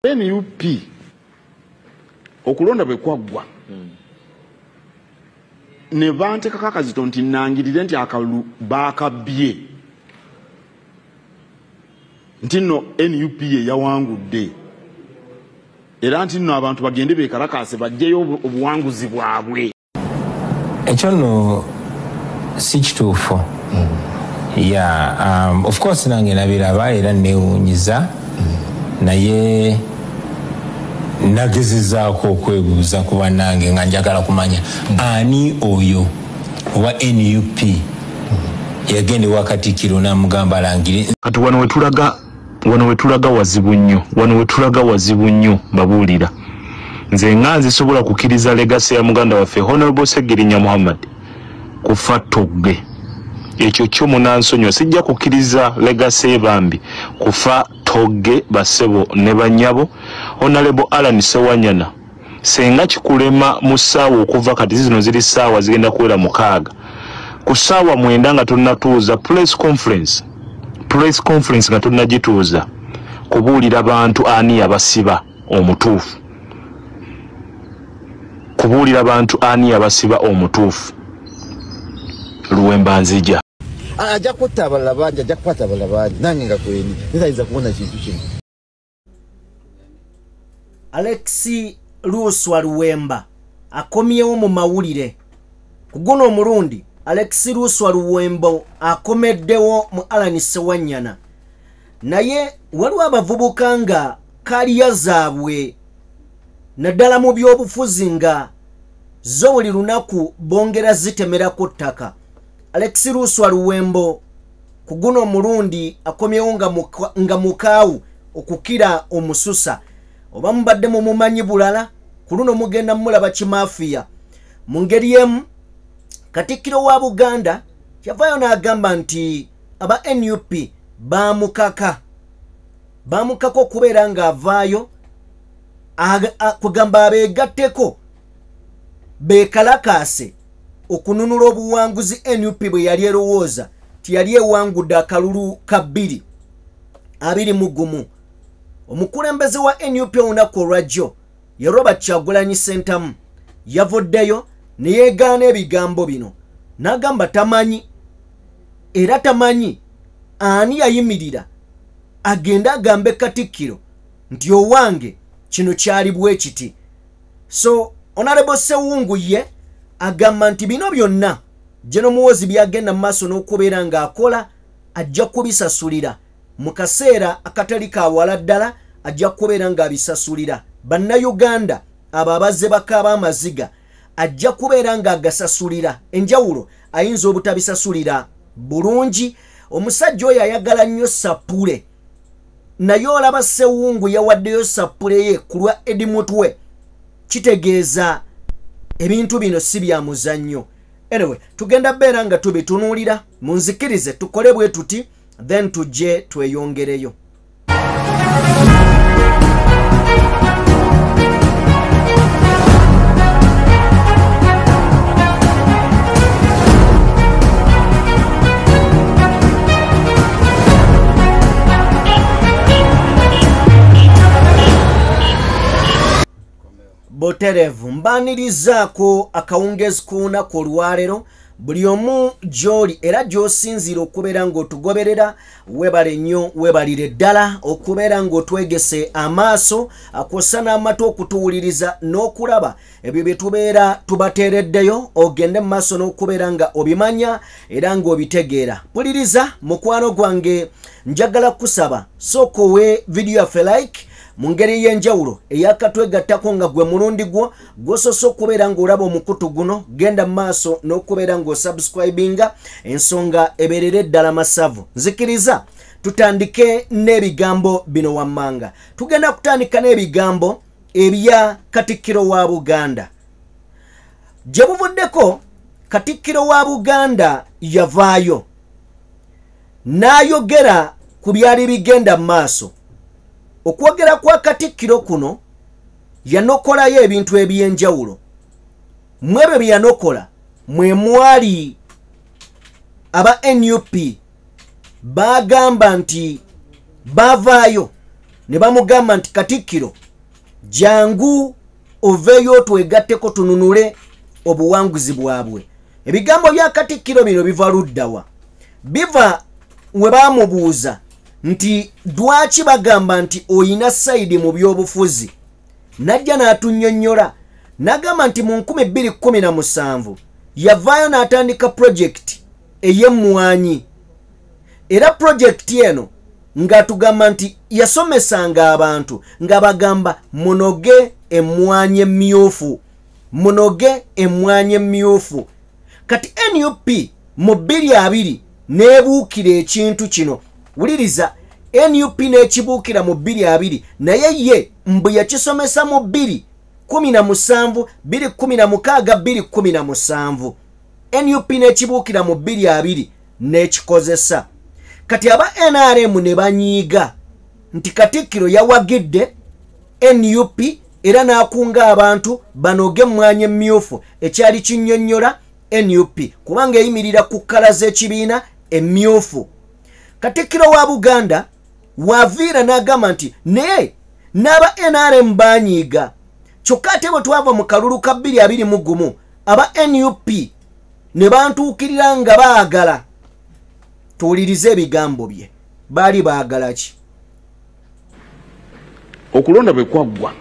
NUP okulonda bwe kwaggwa ne bantekako akazito nti nangirire nti akalu bakabye nti no NUP yawangudde era nti no abantu bagende bekalakase bajjeyo obuwanguzi bwabwe. Ekyo no si kituufu. Yeah, of course nange nabiraba era newunyiza naye nagezezaako okwebuuza kuba nange nga njagala kumanya ani oyo wa NUP yagende wakati kiro namugamba langire kati wano wetulaga wazibu nnyo babuulira nze nga nzisobola kukiriza legasi ya muganda waffe Honorable Segirinya Muhammad kufa Togge ekyo kyo munansonyiwa sijja kukiriza legasi ebambi kufa Togge basebo ne banyabo Honorable Alan Sewanyana senga kikulema mu ssaawa okuva kati zino ziri ssaawa zigenda kuwera mukaaga ku ssaawa mwenda nga tunnatuuza press conference nga tunnagituuza kubuulira abantu ani yabasiba omutuufu Luwemba Nzija ajja kutta abalala bangi ajja kukwata abalala bangi nange nga kweni nitayinza kubona kintu kino. Alexi Luswa Luwemba akomyewo mu mawulire ku guno omulundi. Alexi Luswa Luwemba akomeddewo mu Alan Sewanyana naye waliwo abavubuka nga kaliya zaabwe naddala mu byobufuzi nga zo buli lunaku bongera zitemerako ttaka. Alexi Luswa Luwemba ku guno omulundi akomyewo nga mukaawu okukira omususa oba mubadde mu mumanyi bulala ku luno mugenda mulaba kimafiya mu ngeri emu. Katikkiro wa Buganda yavaayo n'agamba nti aba NUP bamukaka okubeera ng'avaayo kugamba abeegatteko beekalakaase okununula obuwanguzi NUP bwe yali erowooza tiyali ewangudde akalulu ka 2021. Omukulembeze wa NUP olunaku olwajjo ye Robert Kyagulanyi Ssentamu yavuddeyo ne yeegaana ebigambo bino n'agamba tamanyi ani yayimirira agenda agambe Katikkiro nti owange kino kyali bwe kiti. So Honorable Sewungu ye agamba nti bino byonna General Muhoozi byagenda mu maaso n'okubeera ng'akola ajja kubisasulira mu kaseera akatali kaawala ddala ajja kubeera ng'abisasulira bannayuganda abo abazze bakaaba amaziga ajja kubeera ng'agasasulira. Enjawulo ayinza obutabisasulira bulungi. Omusajja oyo ayagala nnyo sapule naye olaba Sewungu yawaddeyo sapule ye ku lwa Edimutwe kitegeeza ebintu bino si bya muzannyo. Anyway, tugenda beera nga tubitunuulira munzikirize tukole bwe tuti then tujje tweyongereyo. Boterevu mbanirizaako akawungezi kuunaku olwaleero buli omu gy'oli era gy'osinziira okubeera ng'otugoberera webale nnyo webalire ddala okubeera ng'otwegese amaaso akwоса n'amatu okutuwuliriza n'okulaba ebyo bye tubeera tubateereddeyo ogende mu maaso n'okubeera nga obimanya era ng'obitegeera. Puliriza mukwano gwange njagala kusaba sooka owe video yaffe like mu ngeri y'enjawulo eyakatwegattako nga gwe mulundi gwo gwosoose okubeera ng'olaba omukutu guno genda mu maaso n'okubeera ng'osubscribinga ensonga ebeerere ddala masavu. Nzikiriza tutandike n'ebigambo bino wammanga. Tugenda kutandika n'ebigambo ebya Katikkiro wa Buganda. Gye buvuddeko Katikkiro wa Buganda yavaayo n'ayogera ku byali bigenda mu maaso. Okwogera kwa Katikkiro kuno yanokolayo ebintu ebyenjawulo. Mwebyo bye yanokola mwe mwali aba NUP bagamba nti bavaayo ne bamugamba nti Katikkiro jangu oveyo twegatteko tununule obuwanguzi bwabwe. Ebigambo bya Katikkiro bino biva luddawa? Biva we bamubuuza nti dwaki bagamba nti oyina saidi mu byobufuzi. Najja n'atunnyonnyola n'agamba nti mu 2017 yavaayo n'atandika project ey'emmwanyi, era project eno ng'atugamba nti yasomesanga abantu nga bagamba munoge emmwanyi emmyufu, munoge emmwanyi emmyufu. Kati NUP mu 2020 neebuukira ekintu kino. Wuliriza, NUP n'ekibuukira mu 2020 naye ye mbu yakisomesa mu 2017 2016 2017. NUP n'ekibuukira mu 2020 n'ekikozesa. Kati aba NRM ne banyiiga nti Katikkiro yawagidde NUP era n'akunga abantu banoge emmwanyi emmyufu, ekyali kinnyonnyola NUP kubanga eyimirira ku kkala z'ekibiina emmyufu. Katikkiro wa Buganda waviira n'agamba nti naye n'aba NRM banyiiga, kyokka ate bwe twava mu kalulu ka 2021 aba NUP ne bantuukirira nga baagala. Tuwulirize ebigambo bye. Baali baagala ki? Okulonda bwe kwaggwa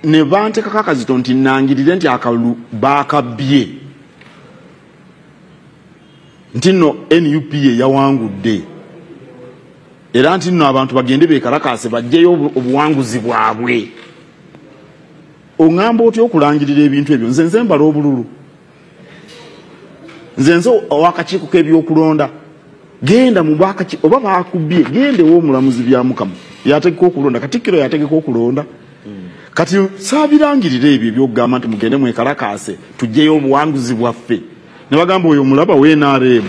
ne bantekako akazito nti nangirire nti akalulu baakabbye, nti nno NUP yawangudde, era nti nno abantu bagende beekalakaase bajjeyo obuwanguzi bwabwe. Oŋŋamba otya okulangirira ebintu ebyo? Nze mbala obululu, nze owakakiiko k'ebyokulonda. Genda mu bwakakiiko oba baakubbye, genda ew'omulamuzi bya Mukama yategeka okulonda. Katikkiro yategeka okulonda. Kati saabirangirira ebyo ebyokugamba nti mugende mwekalakaase tujjeyo obuwanguzi bwaffe. Ne bagamba oyo mulaba w'NRM,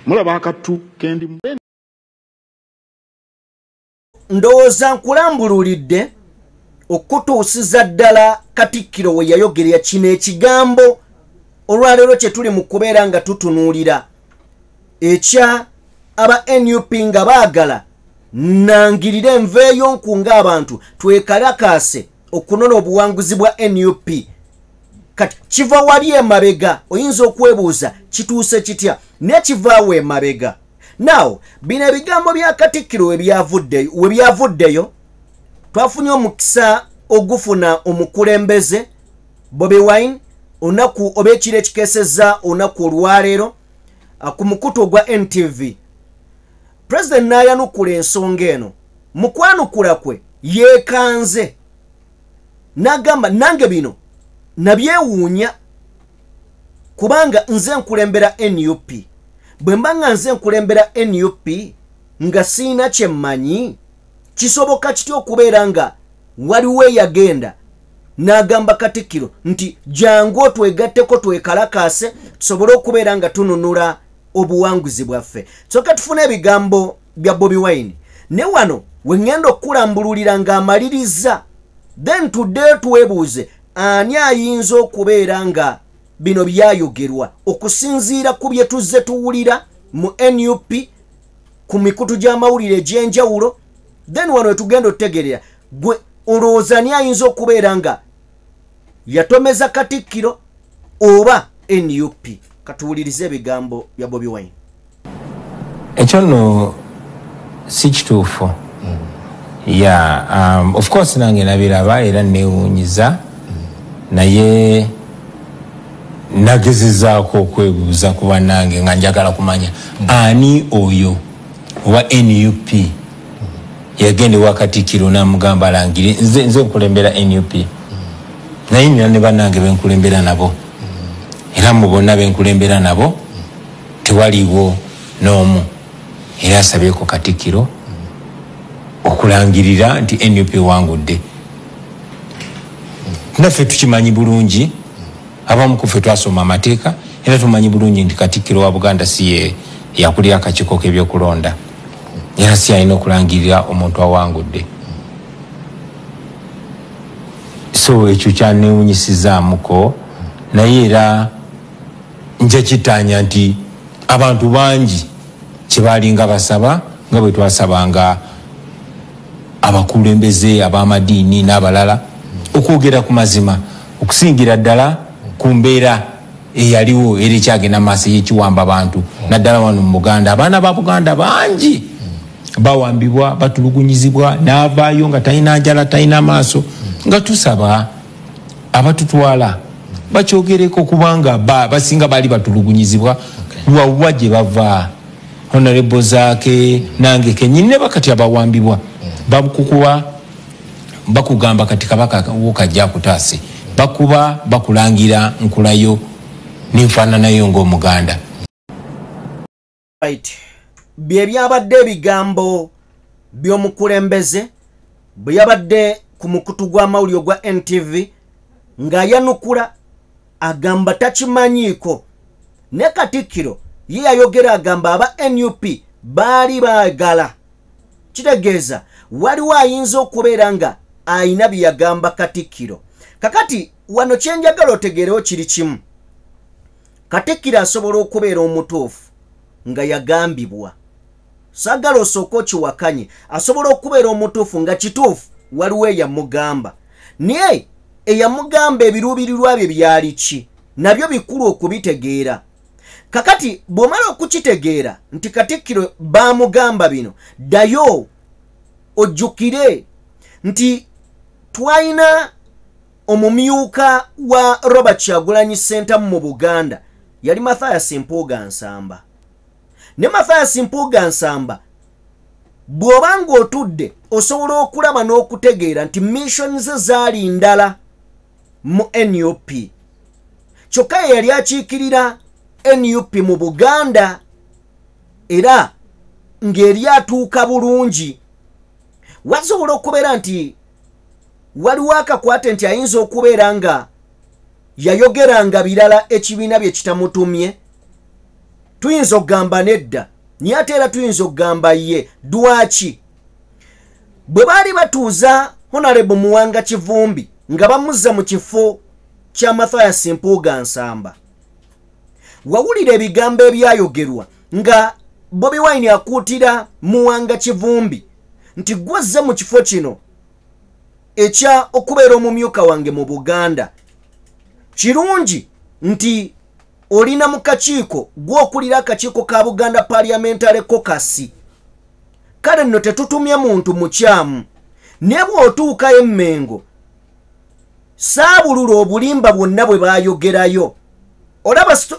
mulaba akattu kendi. Ndowooza nkulambululidde okutuusiza ddala Katikkiro we yayogerera kino ekigambo olwaleero kye tuli mu kubeera nga tutunuulira ekya aba NUP nga baagala nangirire nveeyo nkunga abantu twekalakaase okunona obuwanguzi bwa NUP. Kati kiva wali emabega, oyinza okwebuuza kituuse kitya nekivaawo emabega. Now bino ebigambo bya Katikkiro we byavuddeyo twafunye omukisa ogufuna omukulembeze Bobi Wine onaku oba ekiro ekikeesezza onaku olwaleero ku mukutu ogwa NTV. President n'ayanukula ensonga eno, mu kwanukula kwe yeekanze n'agamba nange bino nabyewuunya kubanga nze nkulembera NUP. Bwe mba nga nze nkulembera NUP nga siina kye mmanyi, kisoboka kitya okubeera nga waliwo eyagenda n'agamba Katikkiro nti jangu twegatteko twekalakaase tusobole okubeera nga tununula obuwanguzi bwaffe. Kyokka tufuna ebigambo bya Bobi Wine ne wano we ngenda okulambululira ng'amaliriza, then tudde twebuuze ani ayinza okubeera nga bino byayogerwa okusinziira ku bye tuzze tuwulira mu NUP ku mikutu gy'amawulire egy'enjawulo. Then wano we tugenda otegerera gwe olowooza ani ayinza okubeera nga yatomeza Katikkiro oba NUP. Katuwulirize ebigambo bya Bobi Wine. Ekyo nno si kituufu. Of course nange nabiraba era neewuunyiza, naye nagezezaako okwebuuza kuba nange nga njagala kumanya ani oyo wa NUP yagende wa Katikkiro n'amugamba alangire nze nkulembera NUP, naye nina ne bannange benkulembera nabo, era mu bonna benkulembera nabo tewaliwo n'omu era asabyeko Katikkiro okulangirira nti NUP wangudde. Naffe tukimanyi bulungi, abamu ku ffe twasoma amateeka era tumanyi bulungi nti Katikkiro wa Buganda si ye yakulira akakiiko k'ebyokulonda, era si alina okulangirira omuntu awangudde. So ekyo kyanewunyisizaamuko, naye era nja kitanya nti abantu bangi kyebalinga basaba nga bwe twasabanga abakulembeze ab'amadiini n'abalala okwogera ku mazima okusingira ddala ku mbeera eyaliwo era ekyagenda maaso y'ekiwamba abantu naddala wano mu Buganda. Abaana ba Buganda bangi bawambibwa batulugunyizibwa n'avaayo nga talina njala talina maaso nga tusaba abatutwala bakyogereko kubanga basinga bali batulugunyizibwa lwawwa gye bava. Honorable Zaake nange kenyini ne bakati abawambibwa bakukuba bakugamba kati kabaka wokajja kutaase bakuba bakulangira nkulayo n'enfaananayo ng'Omuganda. Right. Bye byabadde ebigambo by'omukulembeze bwe yabadde ku mukutu gw'amawulire gwa NTV ng'ayanukula agamba takimanyiiko ne Katikkiro ye yayogera agamba aba NUP baali baagala. Kitegeeza waliwo ayinza okubeera nga ayina bye yagamba Katikkiro. Kakati wano kyenjagala otegeerewo kiri kimu. Katikkiro asobola okubeera omutuufu nga yagambibwa. Sagala osooka okiwakanye. Asobola okubeera omutuufu nga kituufu waliwo eyamugamba. Naye eyamugamba ebiruubirirwa bye byali ki? Nabyo bikulu okubitegeera. Kakati bw'omala okukitegeera nti Katikkiro baamugamba bino, ddayo ojjukire nti twalina omumyuka wa Robert Kyagulanyi Ssentamu mu Buganda yali Mathias Mpuuga Nsamba. Ne Mathias Mpuuga Nsamba bw'oba ng'otudde osobola okulaba n'okutegeera nti mission ze zaali ndala mu NUP. Kyokka yali akiikirira NUP mu Buganda era ng'eri atuuka bulungi. Wasobola okubeera nti waliwo akakwate nti ayinza okubeera nga yayogeranga birala ekibiina bye kitamutumye. Tuyinza okugamba nedda, naye ate era tuyinza okugamba ye. Dwaki? Bwe baali batuuza Honorable Muwanga Kivumbi nga bamuzza mu kifo kya Mathias Mpuuga Nsamba, wawulira ebigambo ebyayogerwa nga Bobi Wine akuutira Muwanga Kivumbi nti gwazze mu kifo kino ekya okubeera omumyuka wange mu Buganda. Kirungi nti olina mu kakiiko gw'okulira akakiiko ka Buganda Parliamentary Caucus. Kale nno tetutumye muntu mukyamu. Ne bw'otuuka e Mmengo saabulula obulimba bwonna bwe baayogerayo.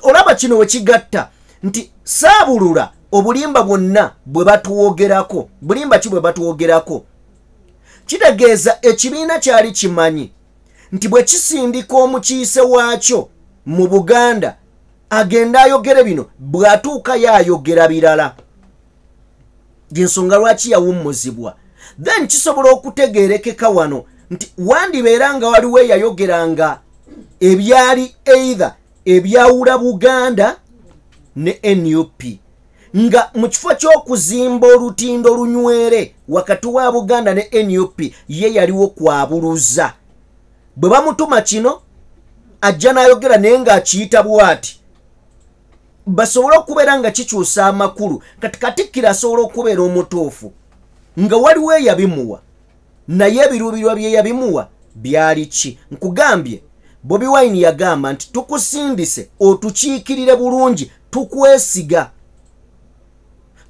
Olaba kino we kigatta nti saabulula obulimba bwonna bwe batuwogerako. Bulimba ki bwe batuwogerako? Kitegeeza ekibiina kyali kimanyi nti bwe kisindika omukiise waakyo mu Buganda agenda ayogere bino, bw'atuuka yaayogera birala. Gyensonga lwaki yawummuzibwa. Then kisobola okutegeerekeka wano nti wandibeera nga waliwo eyayogeranga ebyali either ebyawula Buganda ne NUP nga mu kifo ky'okuzimba olutindo olunywere wakati wa Buganda ne NUP ye yaliwo kwabuluza. Bwe bamutuma kino ajja n'ayogera naye ng'akiyita bw'ati, basobola okubeera nga kikyusa amakulu. Kati Katikkiro asobola okubeera omutuufu nga waliwo eyabimuwa, naye ebiruubirwa bye yabimuwa byali ki? Nkugambye Bobi Wine yagamba nti tukusindise otukiikirire bulungi, tukwesiga.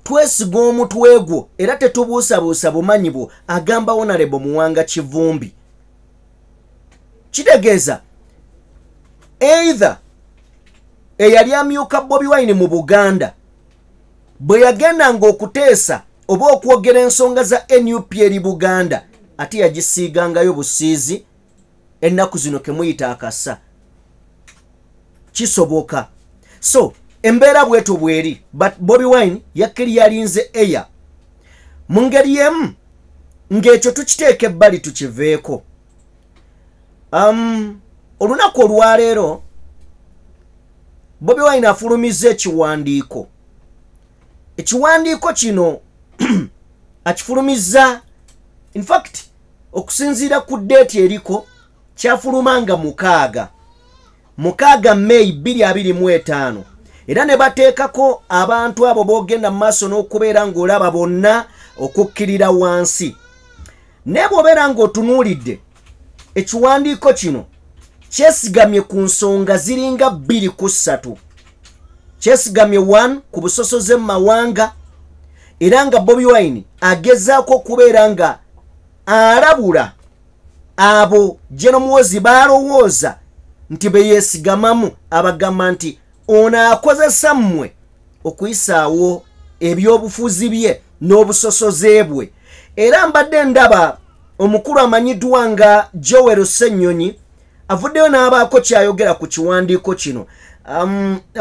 Twesiga omutwe gwo era tetubuusabuusa bumanyi bwo, agamba Honorable Muwanga Kivumbi. Kitegeeza either eyali amyuka Bobi Wine mu Buganda bwe yagendanga okuteesa oba okwogera ensonga za NUP eri Buganda ate yagisiigangayo busiizi, ennaku zino kemuyita akasa. Kisoboka. So embeera bwetu bweri, but Bobi Wine yakkiri yalinze eya mu ngeri yemu ng'ekyo tukiteeka ebbali tukiveeko. Olunaku olwaleero Bobi Wine afulumiza ekiwandiiko. Ekiwandiiko kino akifulumiza, in fact okusinziira ku date eriko kyafulumanga mukaaga May 2025, era ne bateekako abantu abo boogenda mu maaso n'okubeera ng'olaba bonna okukkirira wansi. nebo berango tunulidde ekiwandiiko kino kyesigamye ku nsonga ziringa 2 ku 3 kyesigamye 1 ku busosoze mawanga era nga Bobi Wine agezaako kubeera nga alabula abo General Muhoozi balowooza nti beyesigamamu abagamba nti ono akozesa mmwe okuyisaawo ebyobufuzi bye n'obusosoze bwe. Era mbadde ndaba omukulu amanyiddwa nga Joel Ssenyonyi avuddeyo n'abaako kyayogera ku kiwandiiko kino.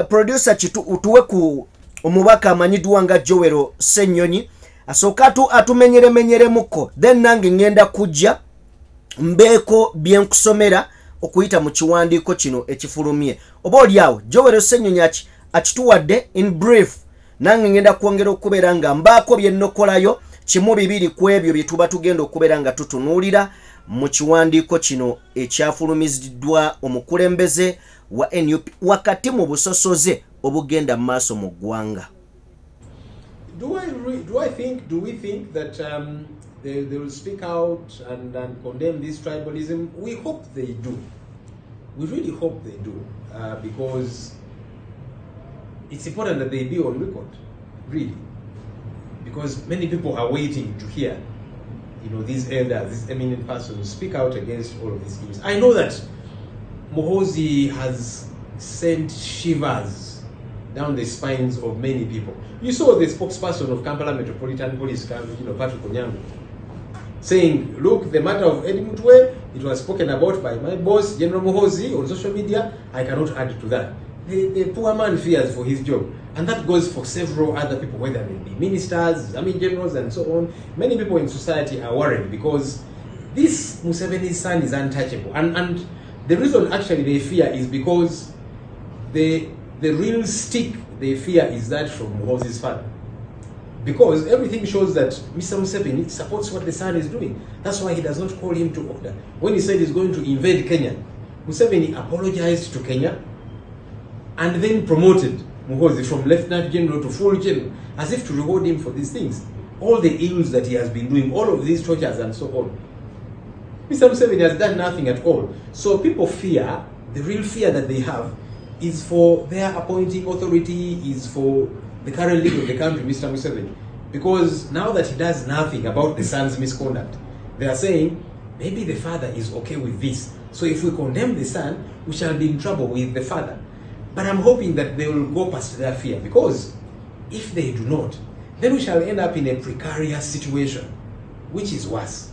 Producer tuwe ku omubaka amanyiddwa nga Joel Ssenyonyi asooka atumenyeremenyeremuko then nange ngenda kujja mbeeko byenkusomera okuyita mu kiwandiiko kino ekifulumye. Oba oliawo Joel Ssenyonyi akituwadde in brief, nange ngenda kwongera okubeera nga mbaako byennokolayo kimu 2 ku ebyo bye tuba tugenda okubeera nga tutunuulira mu kiwandiiko kino ekyafulumiziddwa omukulembeze wa NUP wakati mu busosoze obugenda mu maaso mu ggwanga. Do we think that they will speak out and condemn this tribalism? We hope they do. We really hope they do, because it's important that they be on record, really, because many people are waiting to hear, these elders, these eminent persons speak out against all of these things. I know that Muhoozi has sent shivers down the spines of many people. You saw the spokesperson of Kampala Metropolitan Police, Patrick Onyango, saying, look, the matter of Eddie Mutwe, it was spoken about by my boss, General Muhoozi, on social media. I cannot add to that. The poor man fears for his job. And that goes for several other people, whether they be ministers, generals, and so on. Many people in society are worried because this Museveni's son is untouchable. And the reason actually they fear is because the real stick they fear is that from Muhoozi's father. Because everything shows that Mr. Museveni supports what the son is doing. That's why he does not call him to order. When he said he's going to invade Kenya, Museveni apologized to Kenya and then promoted Muhoozi from lieutenant general to full general, as if to reward him for these things. All the ills that he has been doing, all of these tortures and so on. Mr. Museveni has done nothing at all. So people fear, the real fear that they have is for their appointing authority, is for the current leader of the country, Mr. Museveni. Because now that he does nothing about the son's misconduct, they are saying, maybe the father is okay with this. So if we condemn the son, we shall be in trouble with the father. But I'm hoping that they will go past their fear, because if they do not, then we shall end up in a precarious situation, which is worse.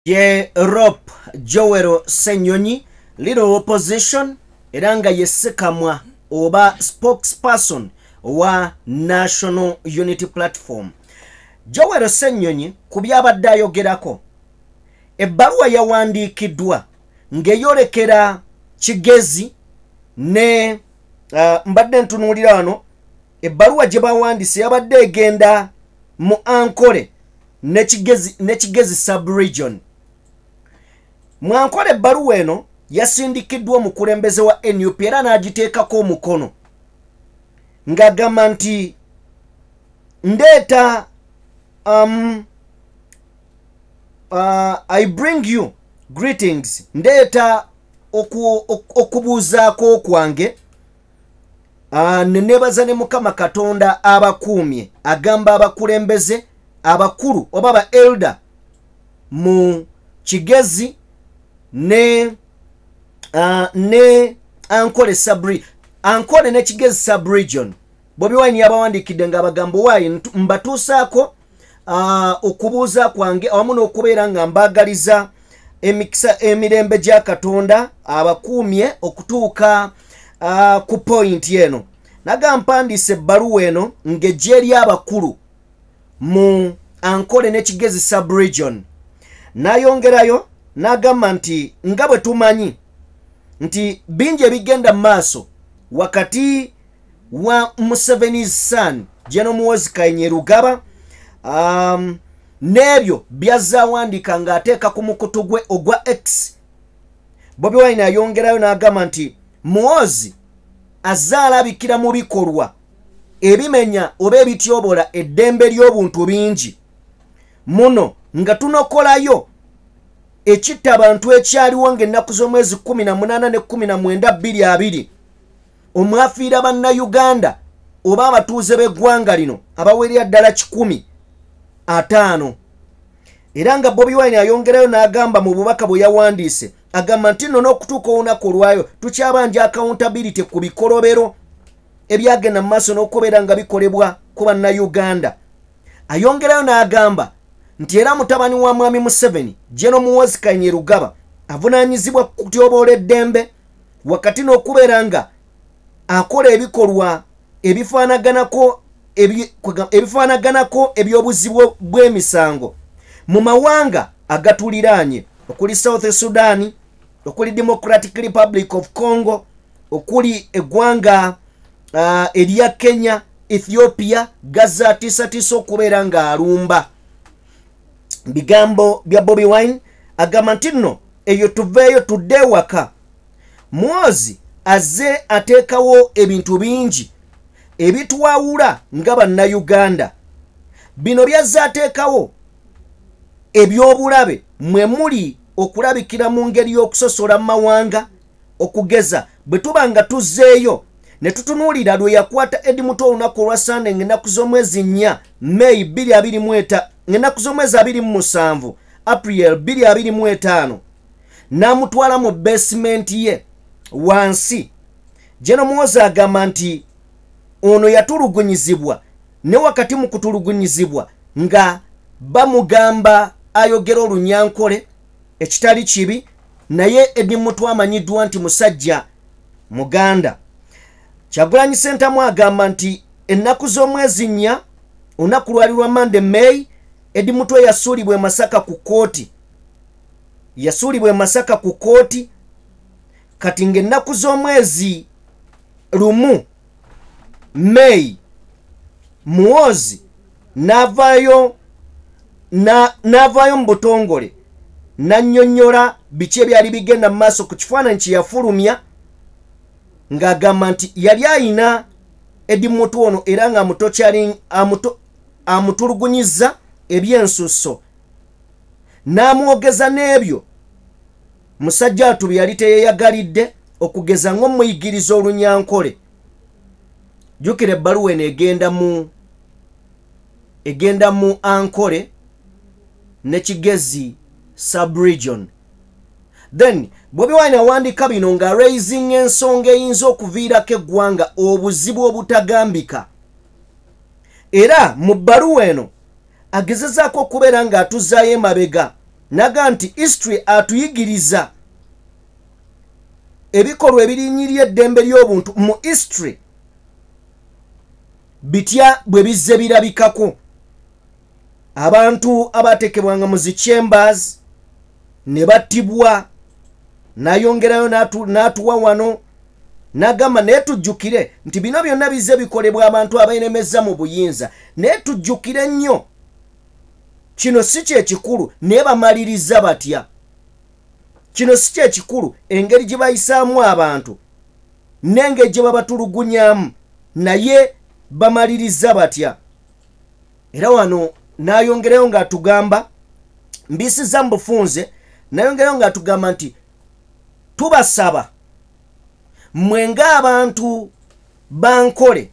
Ye Rope Joel Ssenyonyi, leader of opposition, eranga yesekamwa oba spokesperson wa National Unity Platform. Joel Ssenyonyi kubyabadde ayogerako, ebbaluwa yawandiikiddwa ng'eyolekera Kigezi ne mbadde ntunuulira wano ebbaluwa gye bawandiise yabadde egenda mu Ankole ne Kigezi sub-region. Mu Ankole ebbaluwa eno yasindikiddwa omukulembeze wa NUP era n'agiteekako omukono ng'agamba nti ndeeta I bring you greetings, ndeeta okubuuzaako kwange nenebaza ne Mukama Katonda abakuumye, agamba abakulembeze abakulu oba ba elder mu Kigezi ne Ankole ne Kigezi sub-region. Bobi Wine yabawandikidde nga bagamba waayi mbatuusaako okubuuza kwange awamu n'okubeera nga mbaagaliza emikisa emirembe gya Katonda abakuumye okutuuka ku point eno. Naga mpandiise ebbaluwa eno ng'ejjeeri abakulu mu Ankole ne Kigezi sub-region. Nayongerayo n'agamba nti nga bwe tumanyi nti bingi ebigenda mu maaso wakati wa Museveni's son General Muhoozi Kainerugaba, nebyo byazza wandika ng'ateeka ku mukutu gwe ogwa X. Bobi Wine ayongerayo n'agamba nti Muhoozi azza alabikira mu bikolwa ebimenya oba ebityobola eddembe ly'obuntu bingi muno nga tunokolayo ekitta abantu ekyaliwo ng'ennaku z'omwezi 18 ne 19 2020 omwafiira bannayuganda oba abatuuze b'eggwanga lino abawerera ddala 105 era nga Bobi Wine ayongerayo n'agamba mu bubaka bwe yawandiise agamba nti nno n'okutuuka olunaku olwayo tukyabanja accountability ku bikolobero ebyagenda mu maaso n'okubeera nga bikolebwa ku bannayuganda. Ayongerayo n'agamba nti era mutabani wa mwami Museveni General Muhoozi Kainerugaba avunaanyizibwa kutyoboola eddembe wakati n'okubeera nga akola ebikolwa ebifaanaganako ebyobuzi bw'emisango mu mawanga agatuliraanye okuli South Sudan, okuli Democratic Republic of Congo, okuli eggwanga erya Kenya, Ethiopia, Gaza tisatiisa okubeera nga alumba. Bigambo bya Bobi Wine agamba nti nno eyo tuveeyo tudde ewaka. Muhoozi azze ateekawo ebintu bingi ebitwawula nga bannayuganda. Bino byazze ateekawo ebyobulabe mwe muli okulabikira mu ngeri y'okusosola mu mawanga okugeza bwe tuba nga tuzzeeyo ne tutunuulira lwe yakwata Eddie Muto olunaku olwa Sande ng'ennaku z'omwezi 4 May 2027 ng'ennaku z'omwezi 27 April 2025 n'amutwala mu basement ye wansi. General Muhoozi agamba nti ono yatulugunyizibwa ne wakati mu kutulugunyizibwa nga bamugamba ayogera olunyankole ekitali kibi naye Eddie Muto amanyiddwa nti musajja muganda. Kyagulanyi Ssentamu agamba nti ennaku z'omwezi 4 olunaku lwali lwa Monday May Eddie Muto yasuulibwa e Masaka ku kooti kati ng'ennaku z'omwezi 1 May Muhoozi n'avaayo mu butongole n'annyonnyola biki ebyali bigenda mu maaso ku kifaananyi kye yafulumya ng'agamba nti yali ayina Eddie Muto ono era nga amutulugunyiza ebyensusso n'amwogeza n'ebyo musajja atu bye yali teyeeyagalidde okugeza ng'omuyigiriza olunyankole. Jjukira ebbaluwa eno egenda mu Ankole ne Kigezi sub-region. Then Bobi Wine awandiika bino nga raising ensonga eyinza okuviirako eggwanga obuzibu obutagambika. Era mu bbaluwa eno agezezaako okubeera ng'atuzzaayo emabega naga nti history atuyigiriza ebikolwa ebirinyirya eddembe ly'obuntu mu history bitya bwe bizze birabikako. Abantu abateekebwanga mu zi chambers ne battibwa. Nayongerayo n'atuwa wano n'agamba naye tujjukire nti bino byonna bizze bikolebwa abantu abeeremeza mu buyinza naye tujjukire nnyo kino si kyekikulu naye bamaliriza batya. Kino si kyekikulu engeri gye bayisaamu abantu n'engeri gye babatulugunyamu naye bamaliriza batya. Era wano n'ayongerayo ng'atugamba mbisiza mu bufunze n'ayongerayo ng'atugamba nti tubasaba mmwe ng'abantu bankole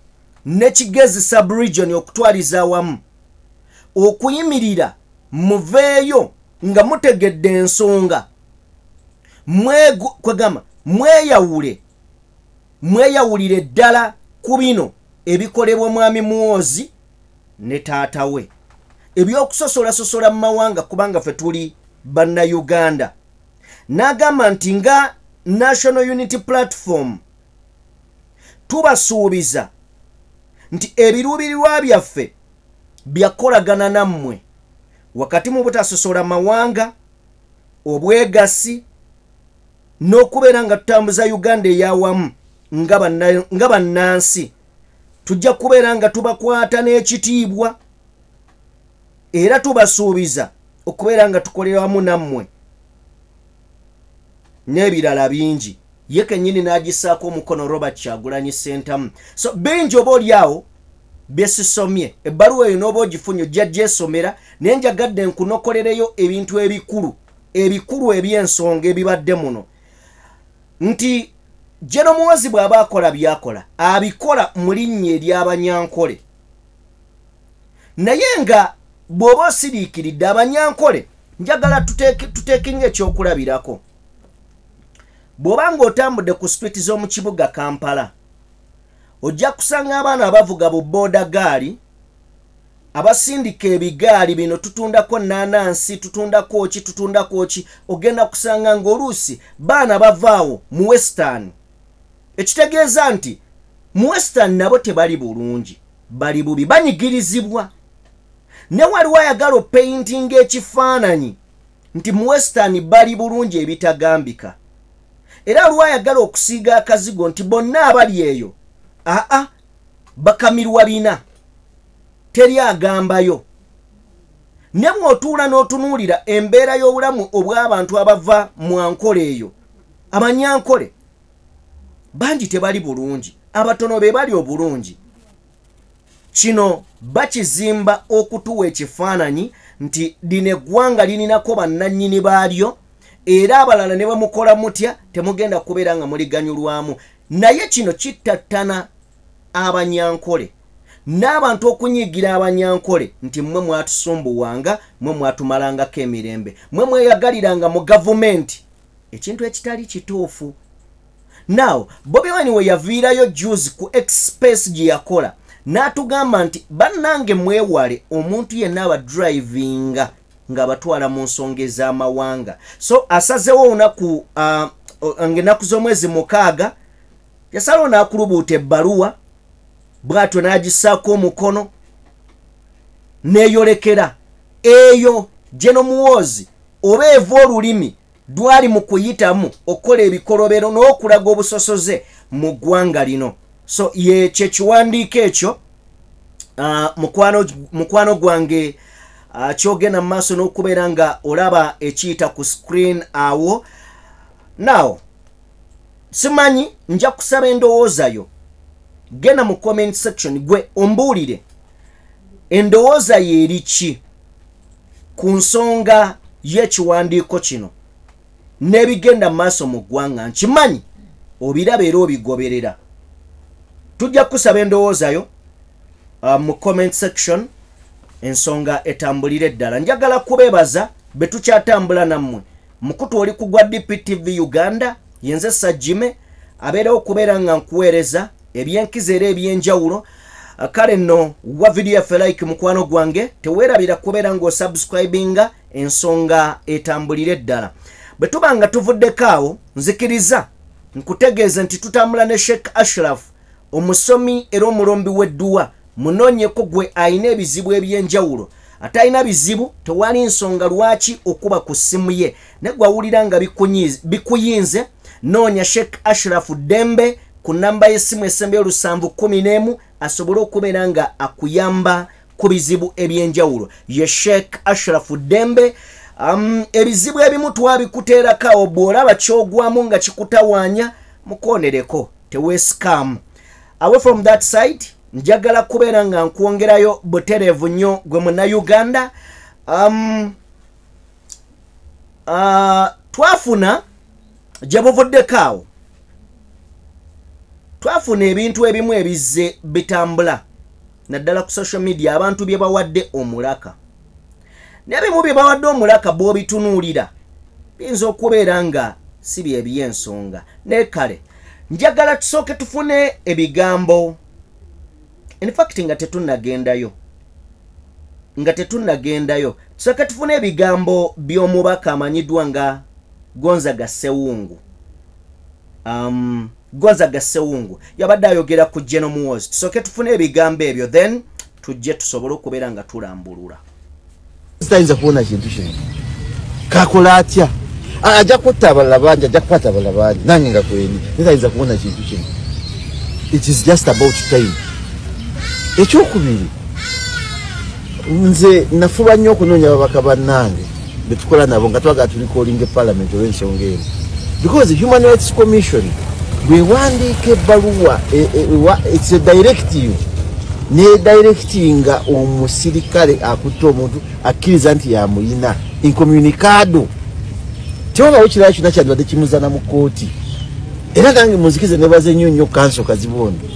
ne Kigezi sub-region okutwaliza awamu okuyimirira muveeyo nga mutegedde ensonga mweyawulire ddala ku bino ebikolebwa mwami Muhoozi ne taata we ebyokusosola mu mawanga kubanga ffe tuli bannayuganda. N'agamba nti nga National Unity Platform tubasuubiza nti ebiruubirirwa byaffe byakolagana nammwe wakati mu butasosola mawanga obwegasi n'okubeera nga tutambuza Uganda ey'awamu nga bannansi tujja kubeera nga tubakwata n'ekitiibwa era tubasuubiza okubeera nga tukolera wamu nammwe n'ebirala bingi. Ye kennyini n'agisaako omukono Robert Kyagulanyi Ssentamu. So bingi oba oli awo byesisomye ebbaluwa eyo n'oba ogifunye ojja gyesomera naye njagadde nkunokolereyo ebintu ebikulu eby'ensonga ebibadde muno nti General Muhoozi bw'aba akola byakola abikola mu linnya ery'Abanyankole naye nga bw'oba osiriikiridde Abanyankole njagala tuteekinga ekyokulabirako bw'oba ng'otambudde ku street z'omu kibuga Kampala ojja kusanga abaana abavuga bu boda gaali abasindika ebigaali bino tutundako nanansi tutundako ki ogenda kusanga ng'oluusi baana bavaawo mu Western ekitegeeza nti mu Western nabo tebali bulungi bali bubi banyigirizibwa ne waliwo ayagala painting ekifaananyi nti mu Western bali bulungi ebitagambika era lwayagala okusiiga akazigo nti bonna abali eyo bakamirwa bina teri agambayo ne mwotuula n'otunuulira embeera y'obulamu obw'abantu abava mu Ankole eyo Abanyankole bangi tebali bulungi abatono be bali obulungi kino bakizimba okutuwa ekifaananyi nti lino eggwanga lininako bannannyini baalyo era abalala ne bamukola mutya temugenda kubeera nga muliganyulwamu naye kino kittattana Abanyankole n'abantu okunyigira Abanyankole nti mmwe mwatusumbuwanga mmwe mwatumalangako emirembe mmwe mweyagaliranga mu gavumenti ekintu ekitali kituufu now Bobi Wine we yaviirayo juice ku express gye yakola n'atugamba nti bannange mwewale omuntu yenna abadrivinga ng'abatwala mu nsonga ez'amawanga so asazewo olunaku ng'ennaku z'omwezi 6 yasalawo n'akulubuuta ebbaluwa bw'atyo n'agissaako omukono n'eyolekera eyo General Muhoozi oba eva olulimi dwali mu kuyitamu okukola ebikolobero n'okulaga obusosoze mu ggwanga lino so ye kyekiwandiiko ekyo mukwano gwange kyogenda mu maaso n'okubeera nga olaba ekiyita ku screen awo now simanyi nja kusaba endowooza yo genda mu comment section gwe ombuulire endowooza ye eri ki ku nsonga y'ekiwandiiko kino n'ebigenda mu maaso mu ggwanga nkimanyi obiraba era obigoberera tujja kusaba endowooza yo mu comment section ensonga etambulire ddala njagala kubeebaza be tukyatambula nammwe mukutu oli kugwa DPTV Uganda yenze Sajjime abeerawo okubeera nga nkuweereza ebyenkizo era ebyenjawulo kale nno wa video yaffe like mukwano gwange teweerabira kubeera ng'osubscribinga ensonga etambulire ddala bwe tuba nga tuvuddeko awo nzikiriza nkutegeeza nti tutambula ne Sheikh Ashraf omusomi era omulombi w'edduwa munoonyeko gwe ayina ebizibu ebyenjawulo ate ayina bizibu tewali nsonga lwaki okuba ku ssimu ye ne gwawulira nga bikuyinze noonya Sheikh Ashraf Dembe ku namba y'essimu esembe 711 asobole okubeera nga akuyamba ku bizibu ebyenjawulo ye Sheikh Ashraf Dembe ebizibu ebimu twabikuteerako bw'olaba kyogwamu nga kikutawaanya mukonereko teweesikamu away from that side njagala kubeera nga nkwongerayo butereevu nnyo gwe Munnayuganda twafuna gye buvuddeko awo twafuna ebintu ebimu ebizze bitambula naddala ku social media abantu bye bawadde omulaka n'ebimu bye bawadde omulaka bw'obitunuulira biyinza okubeera nga si bye by'ensonga ne kale njagala tusooke tufune ebigambo in fact nga tetunnagendayo tusooke tufune ebigambo by'omubaka amanyiddwa nga Gonzaga Ssewungu yabadde ayogera ku General Muhoozi tusooke tufune ebigambo ebyo then tujje tusobole okubeera nga tulambulula sitayinza kuwona kintu kino kakola atya ajja kutta abalala bangi ajja kukwata abalala bangi nange nga kweni sitayinza kuwona kintu kino it is just about time ekyokubiri nze nafuba nnyo okunoonya ababaka bannange betukola nabo nga twagala tulikolinga epalament olw'ensonga eno because Human Rights Commission bwewandiika ebbaluwa it's a directive ne directinga omusirikale akutte omuntu akkiriza nti yamuyina incommunicado kyona okirala kyonna kyandibadde kimuzana mu kooti era nange munzikize nebaze nnyo kanso kazibondo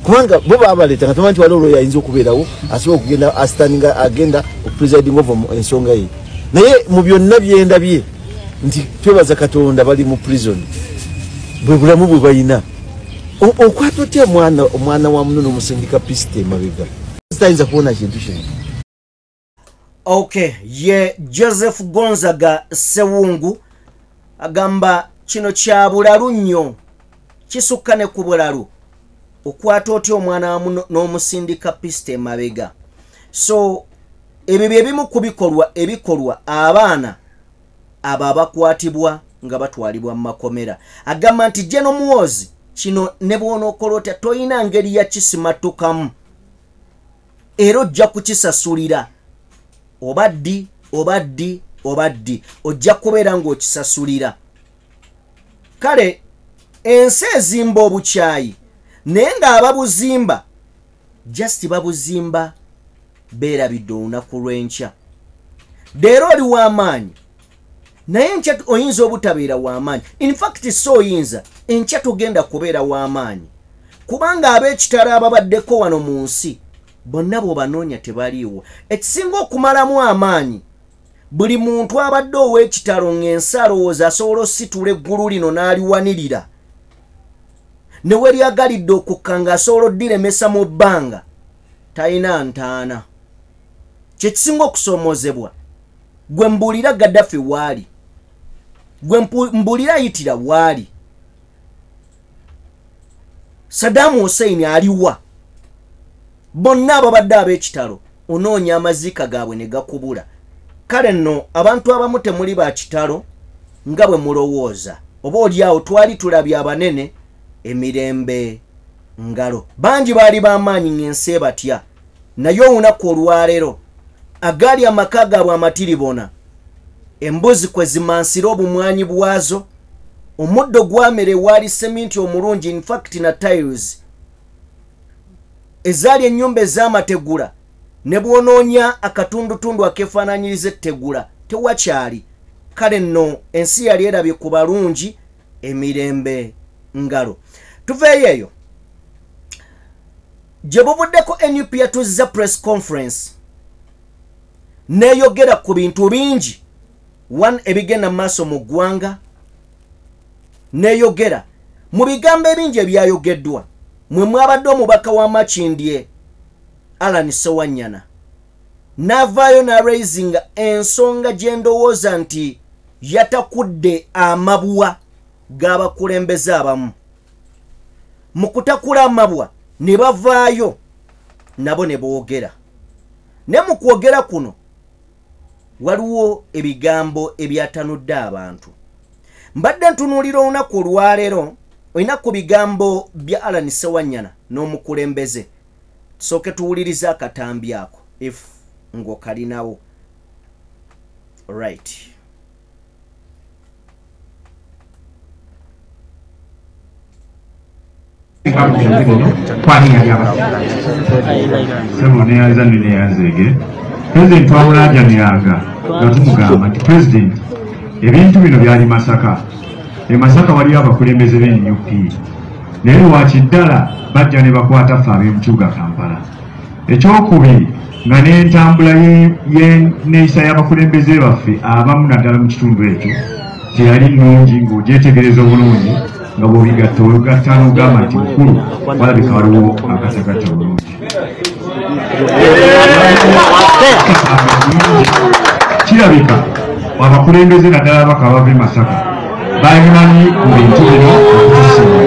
kubanga bo babaleeta nga tumanyi nti wali olwoyo ayinza okubeerawo asobola okugenda astaninga agenda okupresiding over ensonga ye naye mu byonna byendabye nti twebaza Katonda bali mu prison bwe bulamu bwe balina okwata otya omwana wa muno n'omusindika pisite mabega zitayinza kuwona kintu kino. Okay, ye Joseph Gonzaga Sewungu agamba kino kya bulalu nnyo kisukka ne ku bulalu okwata otya omwana wa muno n'omusindika pisite mabega. So ebyo bye bimu ku ebikolwa abaana abo abakwatibwa nga batwalibwa mu makomera. Agamba nti Jeno Muwozi kino ne bw'onookola otya toyina ngeri ya kisimatukamu era ojja kukisasulira obaddi ojja kubeera ng'okisasulira. Kale ensi ezimba obukyayi naye ng'ababuzimba just babuzimba beerabidde olunaku lw'enkya. Leero oli w'amaanyi naye enkya oyinza obutabeera w'amaanyi. In fact so oyinza enkya togenda kubeera w'amaanyi kubanga ab'ekitalo ababaddeko wano mu nsi bonna bw'obanoonya tebaliiwo. Ekisinga okumalamu amaanyi buli muntu abadde ow'ekitalo ng'ensi alowooza asobola ositula eggulu lino n'aliwanirira ne we lyagalidde okukka ng'asobola oddiremesa mu bbanga talina ntaana. Kye kisinga okusoomozebwa gwe mbuulira Gaddafi waali, gwe mbuulira Hitler waali, Saddam Hussein aliwa, bonna ababadde ab'ekitalo onoonya amaziika gaabwe ne gakubula. Kale nno abantu abamu temuli ba kitalo nga bwe mulowooza. Oba oliawo twali tulabye abanene emirembe ngalo. Bangi baali b'amaanyi ng'ensi batya naye olunaku olwaleero agaali amaka gaabwe amatiribona embuzi kwe zimansira obumwanyi bwazo, omuddo gwamere waali seminti omulungi, in fact na tiles ezaali ennyumba ez'amategula ne bw'onoonya akatundutundu akeefaananyiriza ettegula tewakyali. Kale nno ensi yali erabye ku balungi emirembe ngalo. Tuveeyo eyo gye buvuddeko NUP yatuzza press conference neeyogera ku bintu bingi. One, ebigenda maaso mu ggwanga, neeyogera mu bigambo ebingi ebyayogeddwa. Mwe mwabadde omubaka wa Makindye Alan Sewanyana n'avaayo n'araisinga ensonga gye ndowooza nti yatakudde amabwa g'abakulembeze abamu. Mu kutakula amabwa ne bavaayo nabo ne boogera. Ne mu kwogera kuno waliwo ebigambo ebyatanudde abantu. Mbadde ntunuulira olunaku olwaleero olina ku bigambo bya Alan Sewanyana n'omukulembeze. Tusooke tuwulirize akatambi ako if ng'okalinawo. Right. President wabulajaniranga nga tumugamba nti President ebintu bino byali Masaka. Masaka waliyo abakulembeze b'NUP naye wakiddala bajja ne bakwata ffe ab'emukibuga Kampala. Ekyokubiri nga n'entambula y'enneeyisa y'abakulembeze baffe abamu naddala mu kitundu ekyo teyali nnungi ng'ogyetegereza obulungi nga bw'obigatta olugatta n'ogamba nti mukulu walabika waliwo akatagata obulungi. Kirabika abakulembeze naddala abaka bava e Masaka bayimanyi ku bintu bino okutusinga.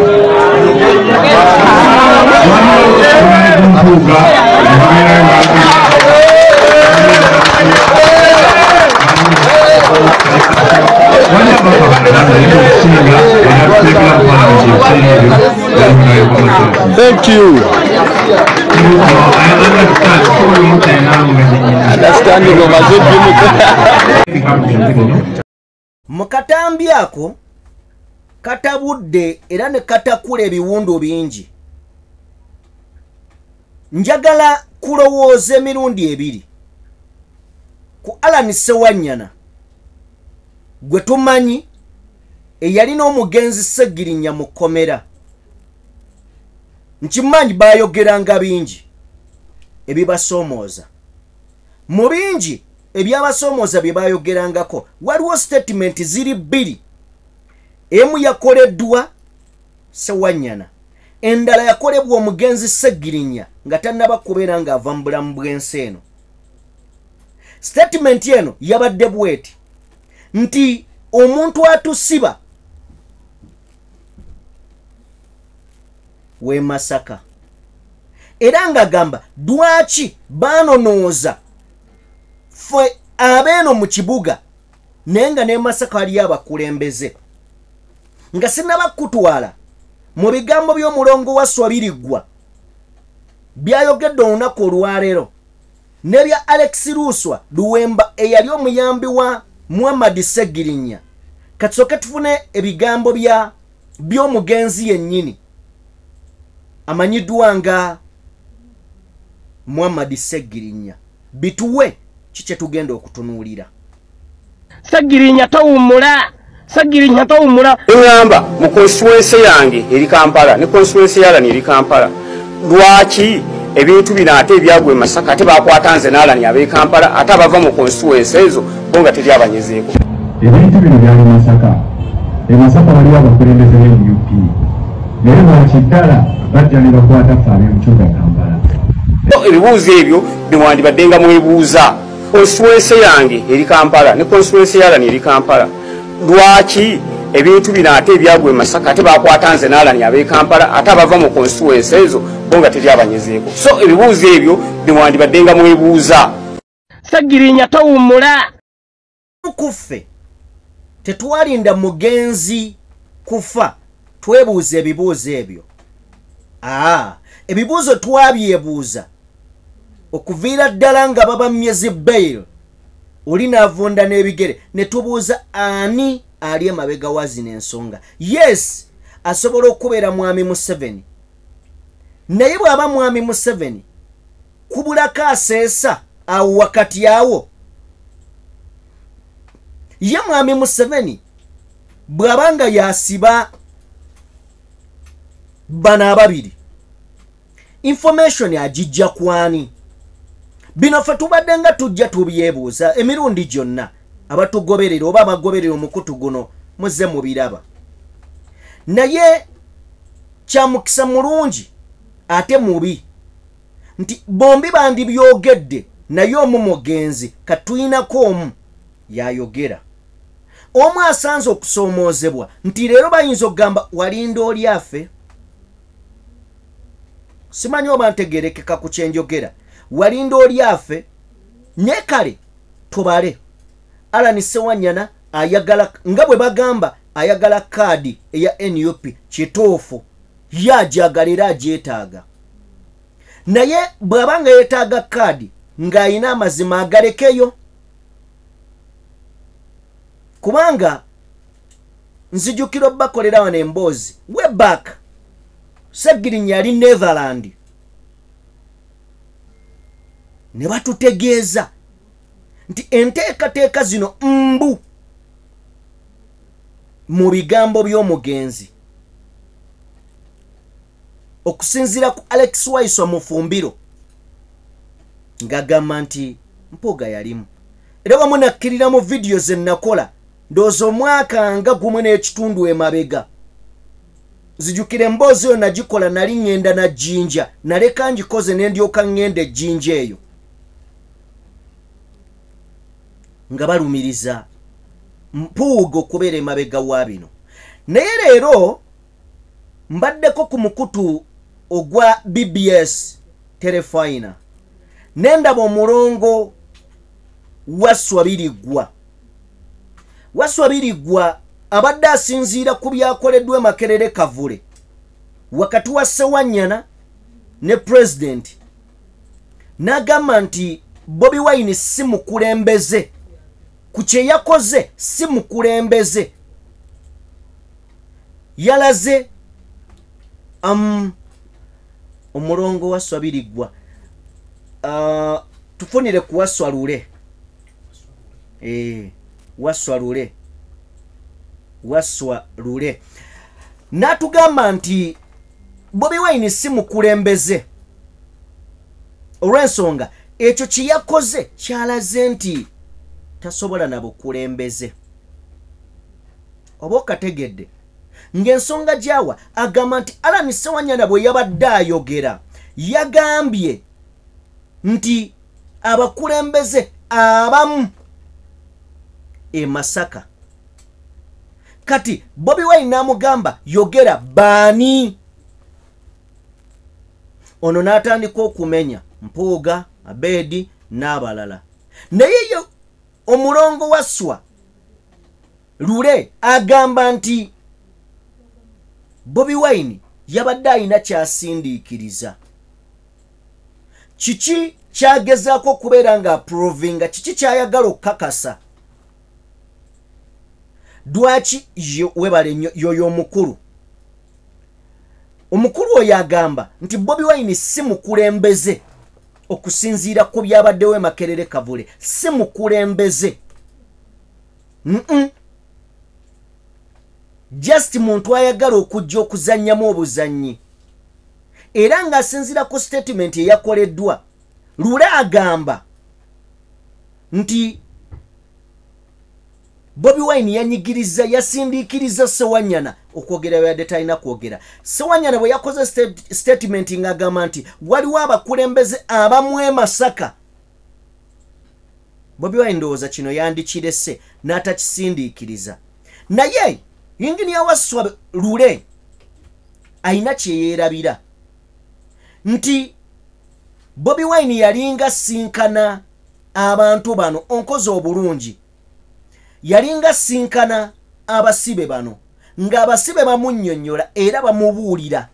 Waliwo Thank you. Mukatambi ako katabudde era ne katakula ebiwundu bingi. njagala kulowooza emirundi ebiri ku Alan Sewanyana gwe tumanyi eyalina omugenzi Ssegirinya mu kkomera. Nkimanyi bayogeranga bingi ebibasoomooza. Mu bingi ebyabasoomooza bye bayogerangako waliwo statement ziri bbiri. Emu yakoleddwa Sewanyana, endala yakolebwa omugenzi Ssegirinya nga tannaba kubeera ng'ava mu bulamu bw'ensi eno. Statement eno yabadde bweti nti omuntu atusiba we Masaka, era ng'agamba dwaki baanonooza ffe abeeno mu kibuga naye nga ne Masaka waliyo abakulembeze. Nga sinaba kutwala mu bigambo by'omulongo wa Swabiriggwa byayogedde olunaku olwaleero nebya Alex Luswa Luwemba eyali omuyambi wa Muhammad Ssegirinya. Katusooke tufune ebigambo by'omugenzi yennyini amanyiddwa nga Muhammad Ssegirinya. Bituwe kikye tugenda okutunuulira. Ssegirinya towummula engamba mu constituency yange eri Kampala ne constituency yalani eri Kampala. Lwaki ebintu bino ate ebyagwe Masaka ate bakwata nze n'alani ab'e Kampala ate abava mu constituency ezo bo nga teri abanyezeeko? Ebintu bino byali Masaka. Masaka waliwo abakulembeze b'NUP naye lwaki ddala bajja ne bakwata ffe ab'emukibuga Kampala? Ebibuuzo ebyo biwandibaddenga mwebuuza. Constituency yange eri Kampala ne constituency yalani eri Kampala. Lwaki ebintu bino ate ebyagwe Masaka ate bakwata nze n'alani ab'e Kampala ate abava mu constituency ezo bo nga teri abanyezeeko? So ebibuuzo ebyo biwandibaddenga mwebuuza. Ssegirinya towummula. Kuffe tetwalinda mugenzi kufa twebuuza ebibuuzo ebyo. Ebibuuzo twabyebuuza okuviira ddala nga baba myezi bail oli n'avunda n'ebigere ne tubuuza ani ali emabega wa zino ensonga. Yes, asobola okubeera mwami Museveni, naye bw'aba mwami Museveni kubulako aseesa awo wakati awo. Ye mwami Museveni bw'aba nga yasiba bano ababiri, information agijja kwani? Bino ffe tubadde nga tujja tubyebuuza emirundi gyonna. Abatugoberera oba abagoberera omukutu guno muzze mubiraba. Naye kyamukisa mulungi ate mubi nti bombi bandibyogedde naye omu mugenzi katuyinako omu yayogera. Omu asanze okusoomoozebwa nti leero bayinza okugamba walinda oli affe. Simanyi oba ntegerekeka ku kyenjogera. Walinda oli affe ne kale tubale Alan Sewanyana ayagala nga bwe bagamba ayagala kaadi eya NUP kituufu yajagalira agyetaaga. Naye bw'abanga yeetaaga kaadi ng'ayina amazima agalekeyo, kubanga nzijukira bakolera wano emboozi way back Ssegirinya ali Netherland ne batutegeeza nti enteekateeka zino mbu mu bigambo by'omugenzi okusinziira ku Alex Waiswa Mufumbiro ng'agamba nti mpoga yalimu. Era wamu nakkirira mu vidiyo ze nakola ndowooza omwaka nga gumu n'ekitundu emabega. Zijukira emboozi eyo nagikola nali ngenda na Jinja, naleka ngikoze ne ndyoka ngenda ejjinja eyo nga balumiriza mpuuga okubeera emabega wa bino. Naye leero mbaddeko ku mukutu ogwa BBS Terefina nendaba omulongo wa Swabiriggwa abadde asinziira ku byakoleddwa e Makerere Kavule wakati wa Sewanyana ne president, n'agamba nti Bobi Wine si mukulembeze ku kye yakoze, si mukulembeze. Yalaze omulongo wa Swabiriggwa tufunire kuwaswalule waswalule natugamba nti Bobi Wine si mukulembeze olw'ensonga ekyo kiyakoze kyalaze nti tasobola nabo kulembeze oba okategedde ng'ensonga gyawa agamba nti Allan Ssewanyana bwe yabadde ayogera yagambye nti abakulembeze abamu e Masaka kati Bobi Wine namugamba yogera baani ono n'atandika okumenya Mpuuga Abedi n'abalala naye yo omulongo wa Sswa Lule agamba nti Bobi Wine yabadde alina kyasindiikiriza kiki kyagezaako okubeera nga aprovinga kiki kyayagala okukakasa dwaki webale yoyo omukulu oyo agamba nti Bobi Wine si mukulembeze okusinziira ku byabaddewo Makerere Kavule si mukulembeze just muntu ayagala okujja okuzannyamu obuzannyi era ng'asinziira ku statement eyakoleddwa Lule agamba nti Bobi Wine yanyigiriza yasindiikiriza Ssewanyana okwogera yadde talina kwogera Ssewanyana bwe yakoze statement ng'agamba nti waliwo abakulembeze abamu e Masaka Bobi Wine ndowooza kino yandikirese n'atakisindiikiriza naye yinginiya wa Sswa Lule ayina kye yeerabira nti Bobi Wine yalinga sinkana abantu bano onkoze obulungi yalinga sinkana abasibe bano ng'abasibe bamunnyonnyola era bamubuulira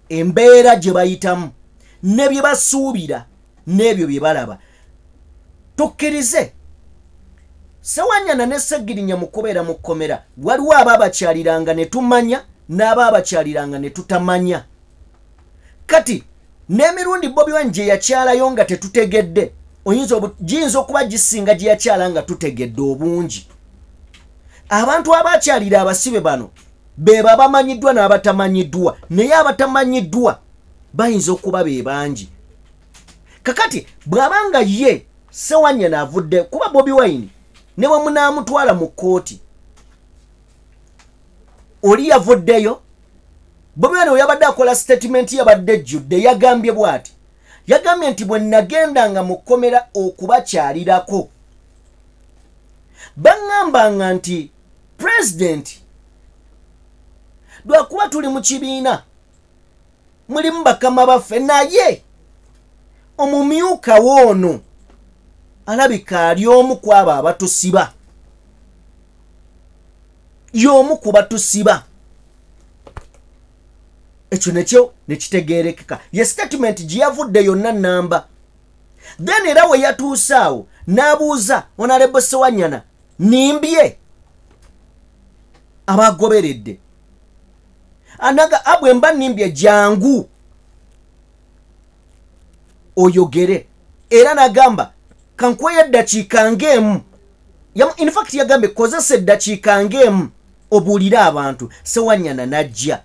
embeera gye bayitamu ne bye basuubira n'ebyo bye balaba tukkirize Ssewanyana ne Sseggirinya mu kubeera mu kkomera waliwo abaabakyaliranga ne tumanya n'abaabakyaliranga ne tutamanya kati n'emirundi Bobi Wine gye yakyalayo nga tetutegedde giyinza okuba gisinga gye yakyala nga tutegedde obungi abantu abakyalira abasibe bano beba bamanyiddwa n'abatamanyiddwa naye abatamanyiddwa bayinza okuba be bangi kakati bw'abanga ye Ssewanyana avudde kuba Bobi Wine ne bwe munaamutwala mu kkooti oli yavuddeyo Bobi Wine yabadde akola statement yabadde ejjudde yagambye bw'ati yagambye nti bwe nagendanga mu kkomera okubakyalirako baŋŋambanga nti president lwakuba tuli mu kibiina mulimu bakama baffe naye omumyuka woono alabika ali omu ku abo abatusiba y'omu ku batusiba ekyo nekyo nekitegeerekeka ye statement gye yavudde yonna namba then era we yatuuse awo n'abuuza Honorable Ssewanyana nimbye abagoberedde anaga abwe mba nimbye jangu oyogere era nagamba kankweye eddakiika ng'emu in fact yagambe kozesa eddakiika ng'emu obuulire abantu Ssewanyana najja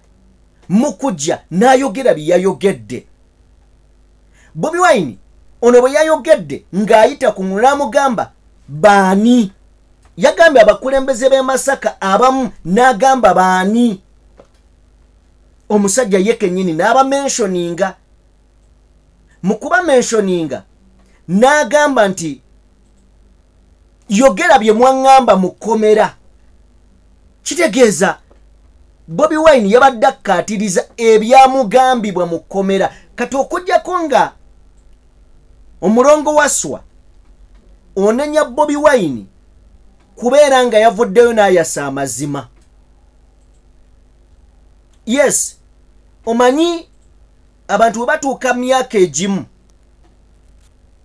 mukujja n'ayogera bye yayogedde Bobi Wine ono bwe yayogedde ng'ayita ku n'amugamba baani yagambye abakulembeze b'e Masaka abamu n'agamba baani omusajja ye kennyini n'aba mentioninga mu kuba mentioninga n'agamba nti yogera bye mwaŋŋamba mu kkomera kitegeeza Bobi Wine yabadde akkaatiriza ebyamugambibwa mu kkomera kati okujjako nga omulongo wa Sswa onenya Bobi Wine kubeera nga yavuddeyo n'ayasa amazima yes omanyi abantu bwe batuuka myaka egimu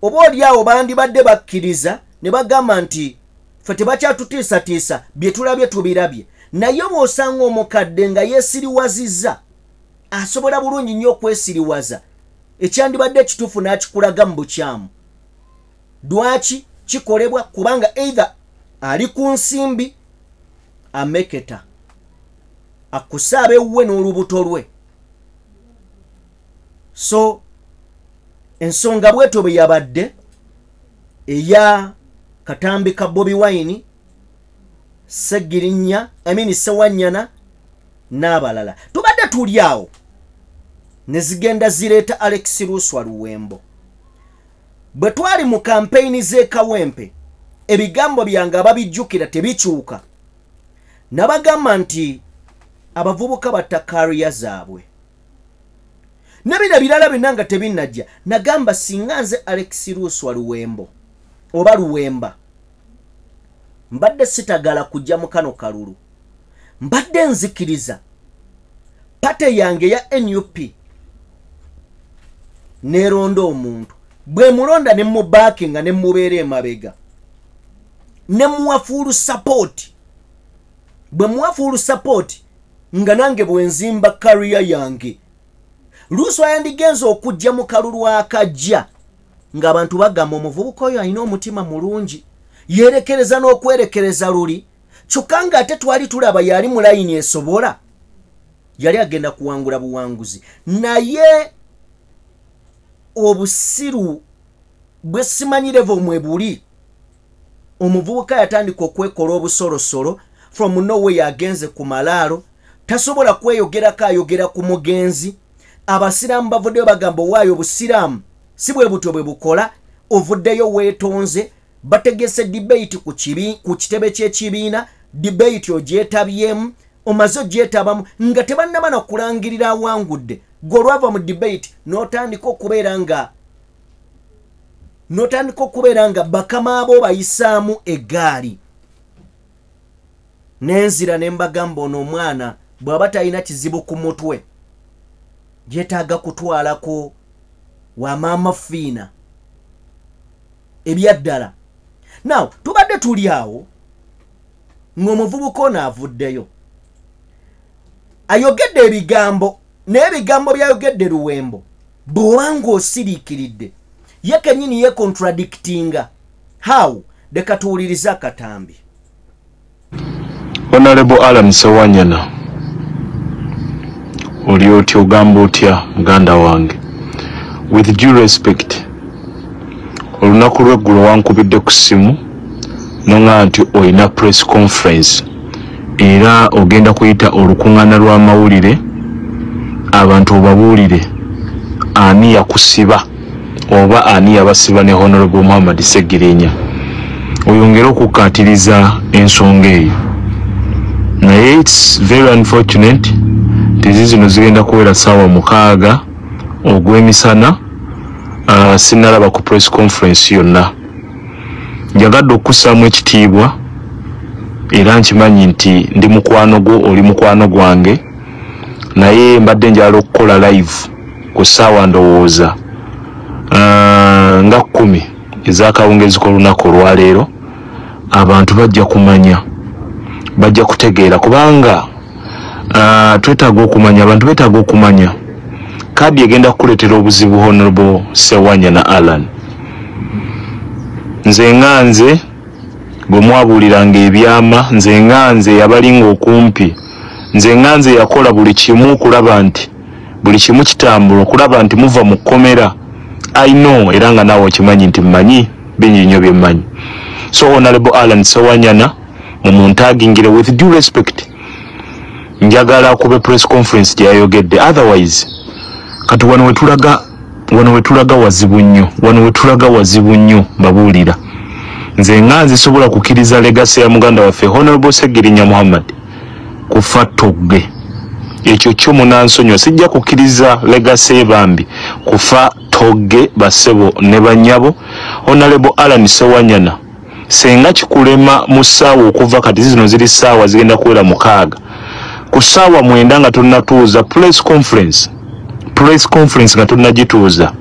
oba oli awo bandibadde bakkiriza ne bagamba nti ffe tebakyatutiisatiisa bye tulabye tubirabye naye bw'osanga omukadde nga yeesiriwazizza asobola bulungi nnyo okwesiriwaza ekyandibadde ekituufu n'akikulaga mu bukyamu. Lwaki kikolebwa? Kubanga either ali ku nsimbi ameketa akusaabe ewuwe n'olubuto lwe. So ensonga bweto bwe yabadde eya katambi ka Bobi Wine, Ssegirinya, Ssewanyana n'abalala. Tubadde tuli awo ne zigenda zireeta Alex Luswa Luwembo. Bwe twali mu kampeyini z'ekawempe, ebigambo byange ababijjukira tebikyuka. Nabagamba nti abavubuka batta kariya zaabwe. Nebina birala byonna nga tebinnajja. Nagamba singa nze Alex Luswa Luwembo oba Luwemba mbadde sitagala kujja mu kano kalulu, mbadde nzikiriza pate yange ya NUP neronda omuntu, bwe mulonda ne mubakinga ne mubeera emabega ne muwafuulu support. Bwe muwafuulu support nga nange bwenzimba career yange, Luswa yandigenza okujja mu kalulu akajja nga abantu bagamba omuvubuka oyo alina omutima mulungi, yerekereza n'okwerekereza luli, kyokka nga ate twali tulaba yali mu layini esobola, yali agenda kuwangula buwanguzi. Naye obusiru bwe simanyirevo mwe buli, omuvubuka yatandika okwekola obusolosolo from nowhere agenze ku malaalo, tasobola kweyogerako ayogera ku mugenzi. Abasiraamu bavuddeyo bagamba waayo obusiraamu si bwe butyo bwe bukola, ovuddeyo weetonze. Bategese debate ku kitebe ky'ekibiina, debate ogyetabyemu, omaze ogyetabamu nga tebannaba nakulangirira awangudde. Golwava mu debate n'otandika okubeera nga bakama abo bayisaamu eggaali. Nenzira ne mbagamba ono omwana bw'aba talina kizibu ku mutwe yeetaaga kutwalako wa maama fiina ebyaddala. Now tubadde tuli awo ng'omuvubuka ono avuddeyo ayogedde ebigambo, n'ebigambo byayogedde Luwembo bw'obanga osiriikiridde ye kennyini ye contradictinga. How? Leka tuwulirize akatambi. Honorable Alan Ssewanyana, oli otya ogamba otya muganda wange? With due respect, olunaku lw'eggulo wankubidde ku ssimu nonga nti olina press conference era ogenda kuyita olukuŋŋaana lw'amawulire, abantu obabuulire ani yakusiba oba ani yabasiba ne Honorable Muhammad Ssegirinya, oyongere okukkaatiriza ensonga eyo. Naye it's very unfortunate tizi zino zigenda kuwera ssaawa 6 ogw'emisana sinnalaba ku press conference yonna. Njagadde okussaamu ekitiibwa era nkimanyi nti ndi mukwano gwo, oli mukwano gwange, naye mbadde njala okukola live ku ssaawa ndowooza nga 10 ez'akawungezi k'olunaku olwaleero. Abantu bajja kumanya, bajja kutegeera, kubanga twetaaga okumanya, abantu beetaaga okumanya. Kadi egenda kukuleetera obuzibu Honorable Ssewanyana Alan. Nze nganze bwe mwabuuliranga ebyama, nze nganze yabalinga okumpi, nze nganze yakola buli kimu okulaba nti buli kimu kitambula, okulaba nti muva mu kkomera. I know era nga naawe okimanyi nti mmanyi bingi nnyo bye mmanyi. So Honorable Alan Ssewanyana, mumuntagingire with due respect, njagala akube press conference gye yayogedde. Otherwise kati wano wetulaga wazibu nnyo, wano wetulaga wazibu nnyo mbabuulira. Nze nga nzisobola kukkiriza legacy ya muganda waffe Honorable Ssegirinya Muhammad kufa Togge. Ekyo kyo munansonyiwa, sijja kukkiriza legacy bambi kufa Togge, bassebo ne bannyabo. Honorable Alan Ssewanyana, senga kikulema mu ssaawa okuva kati zino ziri ssaawa zigenda kuwera 6 ku ssaawa 9 nga tunnatuuza press conference nga tunnagituuza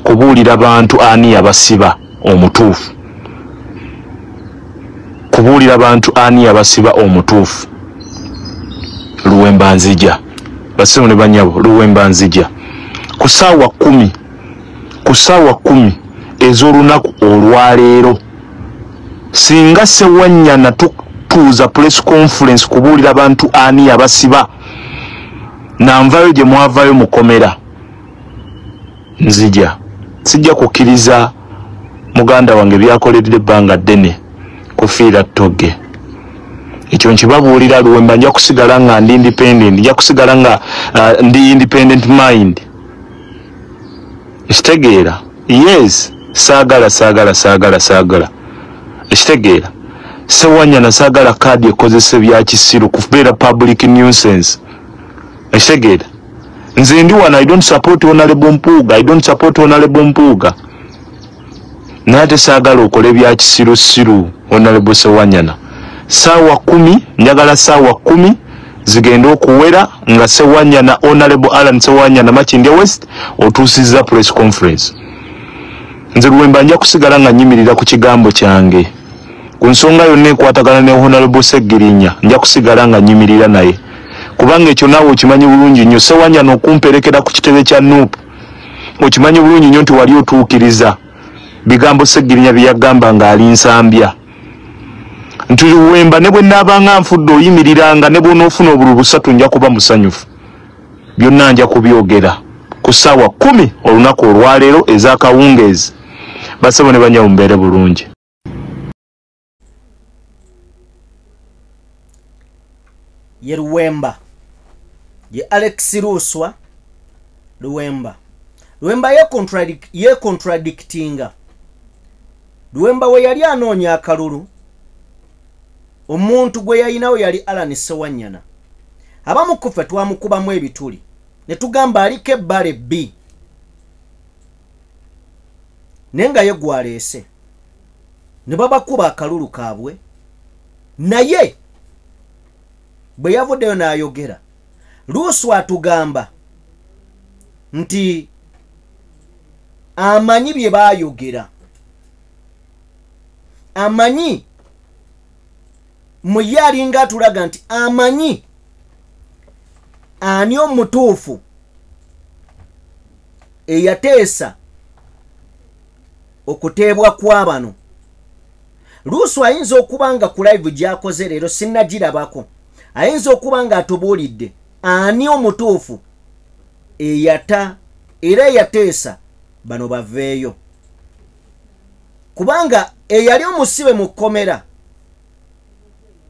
kubuulira bantu ani yabasiba omutuufu, kubuulira bantu ani yabasiba omutuufu. Luwemba nzija, bassebo ne bannyabo, Luwemba nzija ku ssaawa 10 ku ssaawa 10 ez'olunaku olwaleero singa Ssewanyana tutuuza press conference kubuulira abantu ani abasiba nanvayo gye mwavayo mukomera sijja kukkiriza muganda wange byakoledde ebbanga ddene kufiira Ttogge. Ekyo nkibabuulira Luwemba nja kusigala nga ndi independent, nja kusigala nga ndi independent mind. Ekitegeera? Yes, saagala. Ekitegeera? Ssewanyana saagala kaadi ekozese bya kisiru kubeera public nuisance. Ekitegeera? Nze ndi wano, I don't support Honorable Mpuuga. Naate saagala okole bya kisiru Honorable Ssewanyana. Ssaawa 10 njagala ssaawa 10 zigenda okuwera nga Ssewanyana Honorable Alan Ssewanyana Makindye West otuusizza press conference. Nze Luwemba nja kusigala nga nyimirira ku kigambo kyange. Ku nsonga yonna ekwatagana ne Honorable Sseggirinya nja kusigala nga nyimirira naye. Kubanga ekyo naawe okimanyi bulungi nnyo. Ssewanyana okumperekera ku kitebe kya Nuupu okimanyi bulungi nnyo nti wali otuukiriza bigambo Sseggirinya bye yagamba ng'ali nsambya. Nti Luwemba ne bwe nnaabanga nfudde oyimiriranga ne bw'onoofuna obululu busatu nja kuba musanyufu. Byonna nja kubyogera ku ssaawa 10 olunaku olwaleero ez'akawungeezi. Basebo ne banyawo mbeere bulungi. Ye Luwemba ye Alex Luswa Luwemba ye contradictinga. Luwemba we yali anoonya akalulu omuntu gwe yayinawo yali Alan Ssewanyana. Abamu ku ffe twamukubamu ebituli ne tugamba aliko ebbala ebbi naye nga ye gwaleese ne babakuba akalulu kaabwe. Naye bwe yavuddeyo n'ayogera Luswa atugamba nti amanyi bye baayogera, amanyi muye alinga atulaga nti amanyi ani omutuufu eyateesa okuteebwa kwa bano. Luswa ayinza okuba nga ku live gy'akoze leero sinnagirabako, ayinza okuba nga atubuulidde ani omutuufu eyata era eyateesa bano baveeyo, kubanga eyali omusibe mu kkomera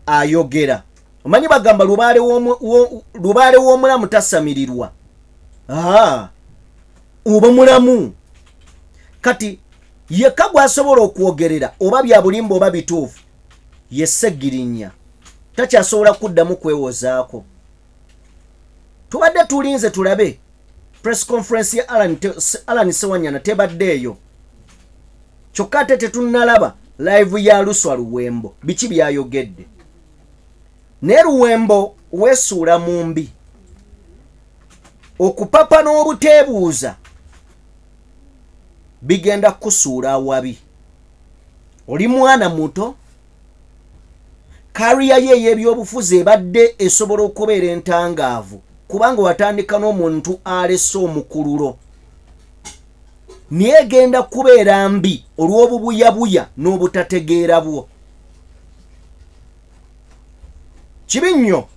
ayogera. Omanyi bagamba lubaale w'omulamu tasamirirwa. Oba mulamu kati yekka gwasobola okwogerera oba bya bulimba oba bituufu ye Sseggirinya takyasobola kuddamu kwewozaako. Tubadde tulinze tulabe press conference ya Alan Ssewanyana tebaddeeyo, kyokka ate tetunnalaba live ya Luswa Luwembo biki byayogedde. Ne Luwembo weesuula mu mbi okupapa n'obuteebuuza bigenda kusuula awabi. Oli mwana muto, kariya ye ey'ebyobufuzi ebadde esobola okubeera entangaavu kubanga watandika n'omuntu alese omukululo, naye egenda kubeera mbi olw'obubuyabuya n'obutategeera bwo. Kibi nnyo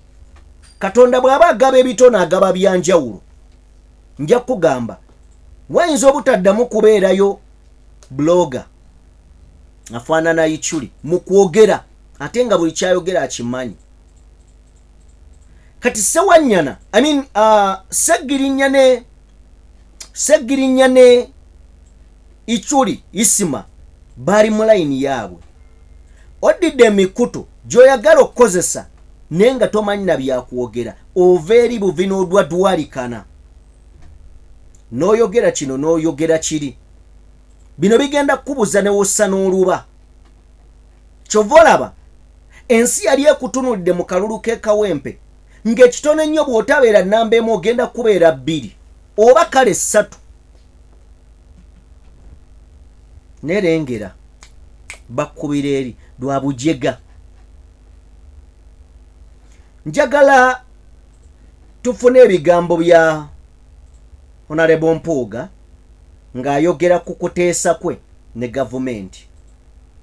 Katonda bw'aba agaba ebitono agaba byanjawulo. Nja kugamba wayinza obutaddamu kubeerayo bloga afaanana Ichuli mu kwogera ate nga buli kyayogera akimanyi. Kati Ssewanyana Sseggirinya ne Ichuli Isima bali mu layini yaabwe. Oddidde emikutu gy'oyagala okukozesa naye nga tomanyi na byakwogera, ova eri buvi n'odwadwalikana n'oyogera kino n'oyogera kiri. Bino bigenda kukubuza ne wossa n'oluba. Kyova olaba ensi yali ekutunulidde mu kalulu k'ekawempe ng'ekitono ennyo bw'otabeera nnamba emu ogenda kubeera 2 oba kale 3. Nerengera bakkubira eri lwa bujega. Njagala tufune ebigambo bya Honorable Mpuuga ng'ayogera ku kuteesa kwe ne gavumenti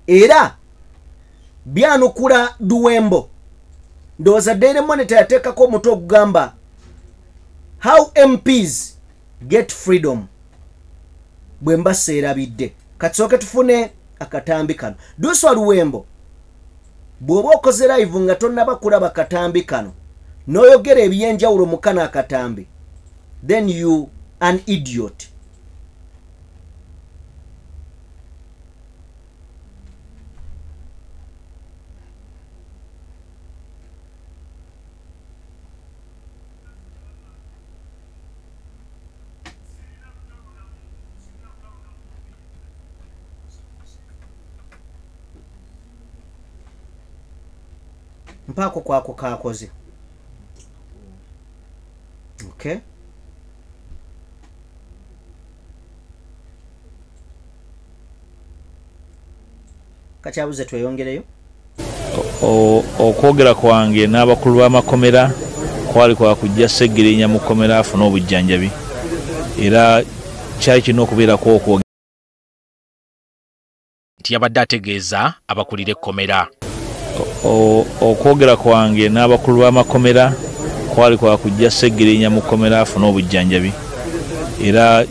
era byanukula Luwembo ndowooza Daily Monitor yateekako omutwe okugamba how MPs get freedom bwe mba seerabidde katusooke tufune akatambi kano Duswa Luwembo bw'oba okoze live nga tonnaba kulaba katambi kano n'oyogera ebyenjawulo mu kano akatambi then you an idiot. Mpako kwako kakoze. Okay. Kachabuze tweyongereyo. Okwogera kwange n'abakulu b'amakomera kwali kwa kujja Ssegirinya mu komera afuna obujjanjabi era kyali kino okubeerako okwogera nti yabadde ategeeza abakulira ekkomera. Okwogera kwange n'abakulu b'amakomera kwali kwa kujja Ssegirinya mu komera afuna obujjanjabi era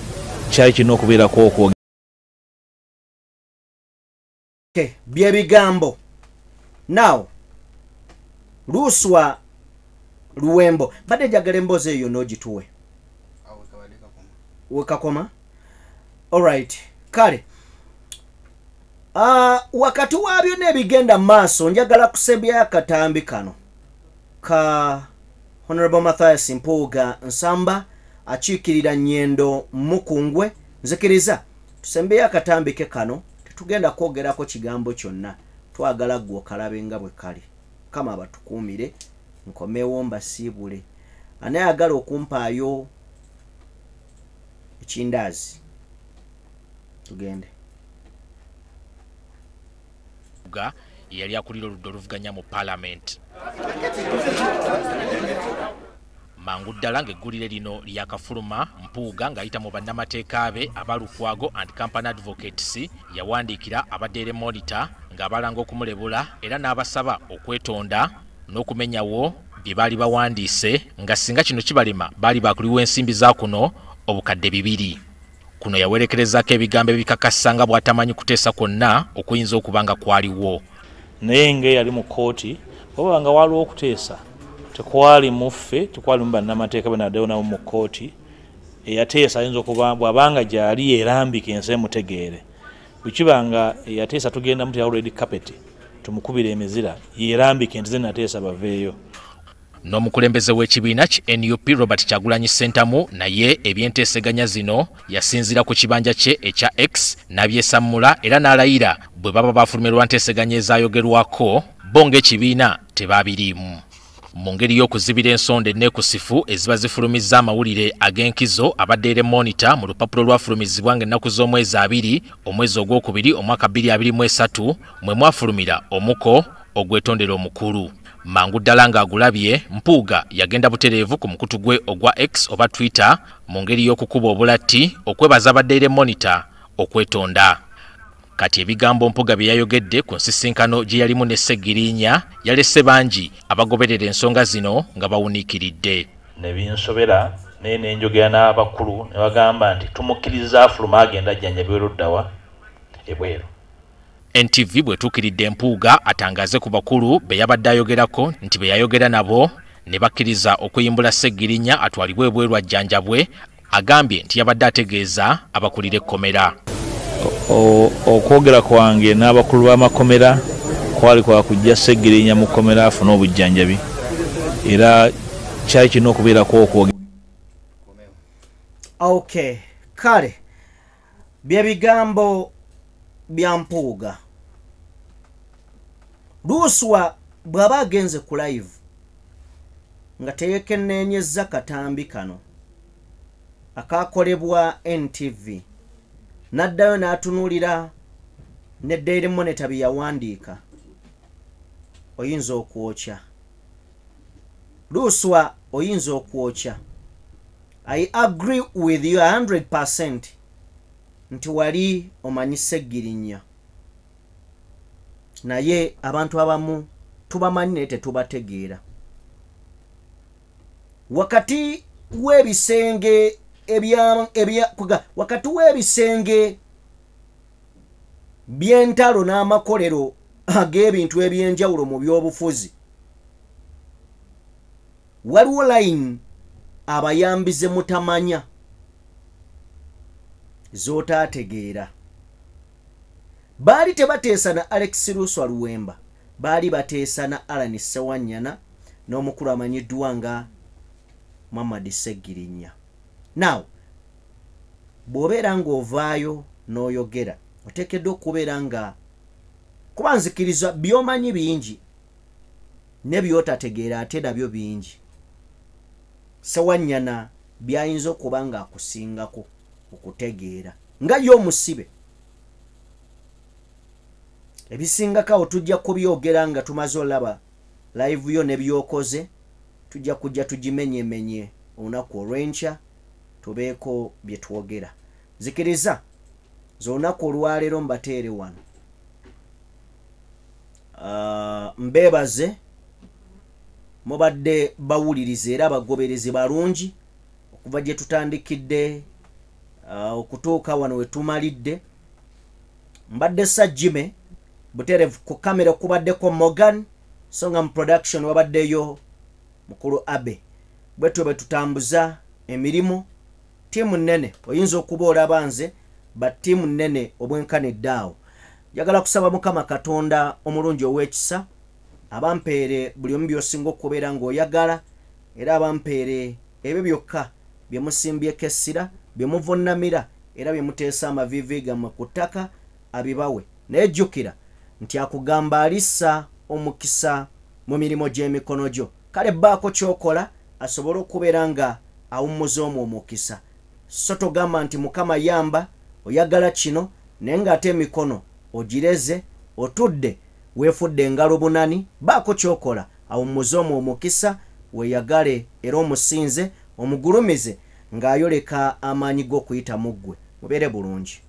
kyali kino okubeerako okwogera. Okay, bye bigambo. Now, Duswa Luwembo badde jagala emboozi eyo n'ogituwe. Wekakoma? Alright, kale. Wakati wabyo n'ebigenda maaso njagala kusembya akatambi kano ka Honorable Mathias Mpuuga Nsamba akiikirira Nyendo Mukungwe nzikiriza tusembya akatambi ke kano tetugenda kwogerako kigambo kyonna twagala gwo kalabe nga bwe kali kama abatukuumire nkomewo mbasiibule anayagala okumpaayo ekindaazi tugende. Yali akulira oludda oluvuganya mu Parliament. Mangu ddala ng'eggulire lino lyakafuluma Mpuuga ng'ayita mu bannamateeka be aba Lukwago and Company Advocates yawandiikira aba Daily Monitor ng'abalanga okumulebula era n'abasaba okwetonda n'okumenyawo bye baali bawandiise nga singa kino kibalema baali bakuliwa ensimbi za kuno obukadde 2. Kuno yawerekerezaako ebigambo ebikakasa nga bw'atamanyi kuteesa kwonna okuyinza okubanga kwaliwo. Naye nga yali mu kooti oba nga waliwo okuteesa tekwali muffe tekwali mu bannamateeka benaddeyo nabo mu kooti eyateesa ayinza okuba bw'abanga gyali erambika ensi emutegeere bwekibanga eyateesa tugenda muti already carpet tumukubira emizira yerambika enti zenateesa baveeyo. N'omukulembeze w'ekibiina ki NUP Robert Kyagulanyi Ssentamu naye ebyenteeseganya zino yasinzira ku kibanja kye ekya X n'abyesammula era n'alayira bwe baba bafulumirwa nteeseganya ezaayogerwako bo ng'ekibiina tebaabiriimu. Mu ngeri y'okuzibira ensonda enneekusifu eziba zifulumizza amawulire ag'enkizo aba Daily Monitor mu lupapulo lwafulumizibwa ng'ennaku z'omwezi 2 omwezi ogwokubiri omwaka 2023 mwe mwafulumira omuko ogwetondera omukulu. Mangu ddala ng'agulabye Mpuuga yagenda butereevu ku mukutu gwe ogwa X oba Twitter mu ngeri y'okukuba obulatti okwebaza aba Daily Monitor okwetonda. Kati ebigambo Mpuuga bye yayogedde ku nsisinkano gye yalimu ne Ssegirinya yalese bangi abagoberera ensonga zino nga bawuniikiridde. Ne binsobera naye ne njogera n'abakulu ne bagamba nti tumukkiriza afuluma agenda ajjanjabirwe luddawa ebweru. NTV bwetuukiridde Mpuuga atangaze ku bakulu be yabadde ayogerako nti be yayogera nabo ne bakkiriza okuyimbula Ssegirinya atwalibwe ebweru ajjanjabwe agambye nti yabadde ategeeza abakulira ekkomera. Okwogera kwange n'abakulu b'amakomera kwali kwa kujja Ssegirinya mu kkomera afuna obujjanjabi era kyali kino okubeerako okwogera. Okay, kale bye bigambo bya Mpuuga. Duswa bw'aba agenze ku live nga teyekennenyezza katambi kano akakolebwa NTV n'addayo n'atunuulira ne Daily Monitor bye yawandiika oyinza okwokya. Duswa oyinza okwokya. I agree with you 100%. nti wali omanyi Sseggirinya naye abantu abamu tubamanyi naye tetubategeera. Wakati w'ebisenge wakati w'ebisenge by'entalo n'amakolero ag'ebintu eby'enjawulo mu by'obufuzi waliwo line abayambize mutamanya z'otaategeera. Baali tebateesa na Alex Luswa Luwemba, baali bateesa na Alan Ssewanyana n'omukulu amanyiddwa nga Muhammad Sseggirinya. Now bw'obeera ng'ovaayo n'oyogera oteekeddwa okubeera nga kuba nzikiriza by'omanyi bingi ne by'otategeera ate nabyo bingi. Ssewanyana byayinza okuba nga akusingako okutegeera nga y'omusibe. Ebisingako tujja kubyogera nga tumaze olaba live yo ne byokoze, tujja kujja tugimenyemenye olunaku olw'enkya tubeeko bye twogera. Zikiriza z'olunaku olwaleero mbateere wano. Mbeebaze mubadde bawuliriza era abagoberezi balungi okuva gye tutandikidde okutuuka wano we tumalidde. Mbadde Sajjime buterevu ku kamera kubaddeko Morgan, so nga mu production wabaddeyo mukulu Abe. Bwetwe bwe tutambuza emirimu, tiimu nnene oyinza okuba olaba nze ba tiimu nnene obwenkanidde awo. Njagala kusaba Mukama Katonda omulungi ow'ekisa abampeere buli omu by'osinga okubeera ng'oyagala era abampeere ebyo byokka bye musimbyeko essira, bye muvonnamira era bye muteesa amaviivi gammwe ku ttaka abibawe. Naye jjukira nti akugamba alissa omukisa mu mirimu gy'emikono gyo. Kale bbaako ky'okola asobole okubeera nga awummuza omwo omukisa. So togamba nti Mukama yamba oyagala kino naye ng'ate emikono ogireze otudde weefudde engalo bunani. Baako ky'okola awummuza omwo omukisa weeyagale era omusinze omugulumize ng'ayoleka amaanyi g'okuyita mu ggwe. Mubeere bulungi.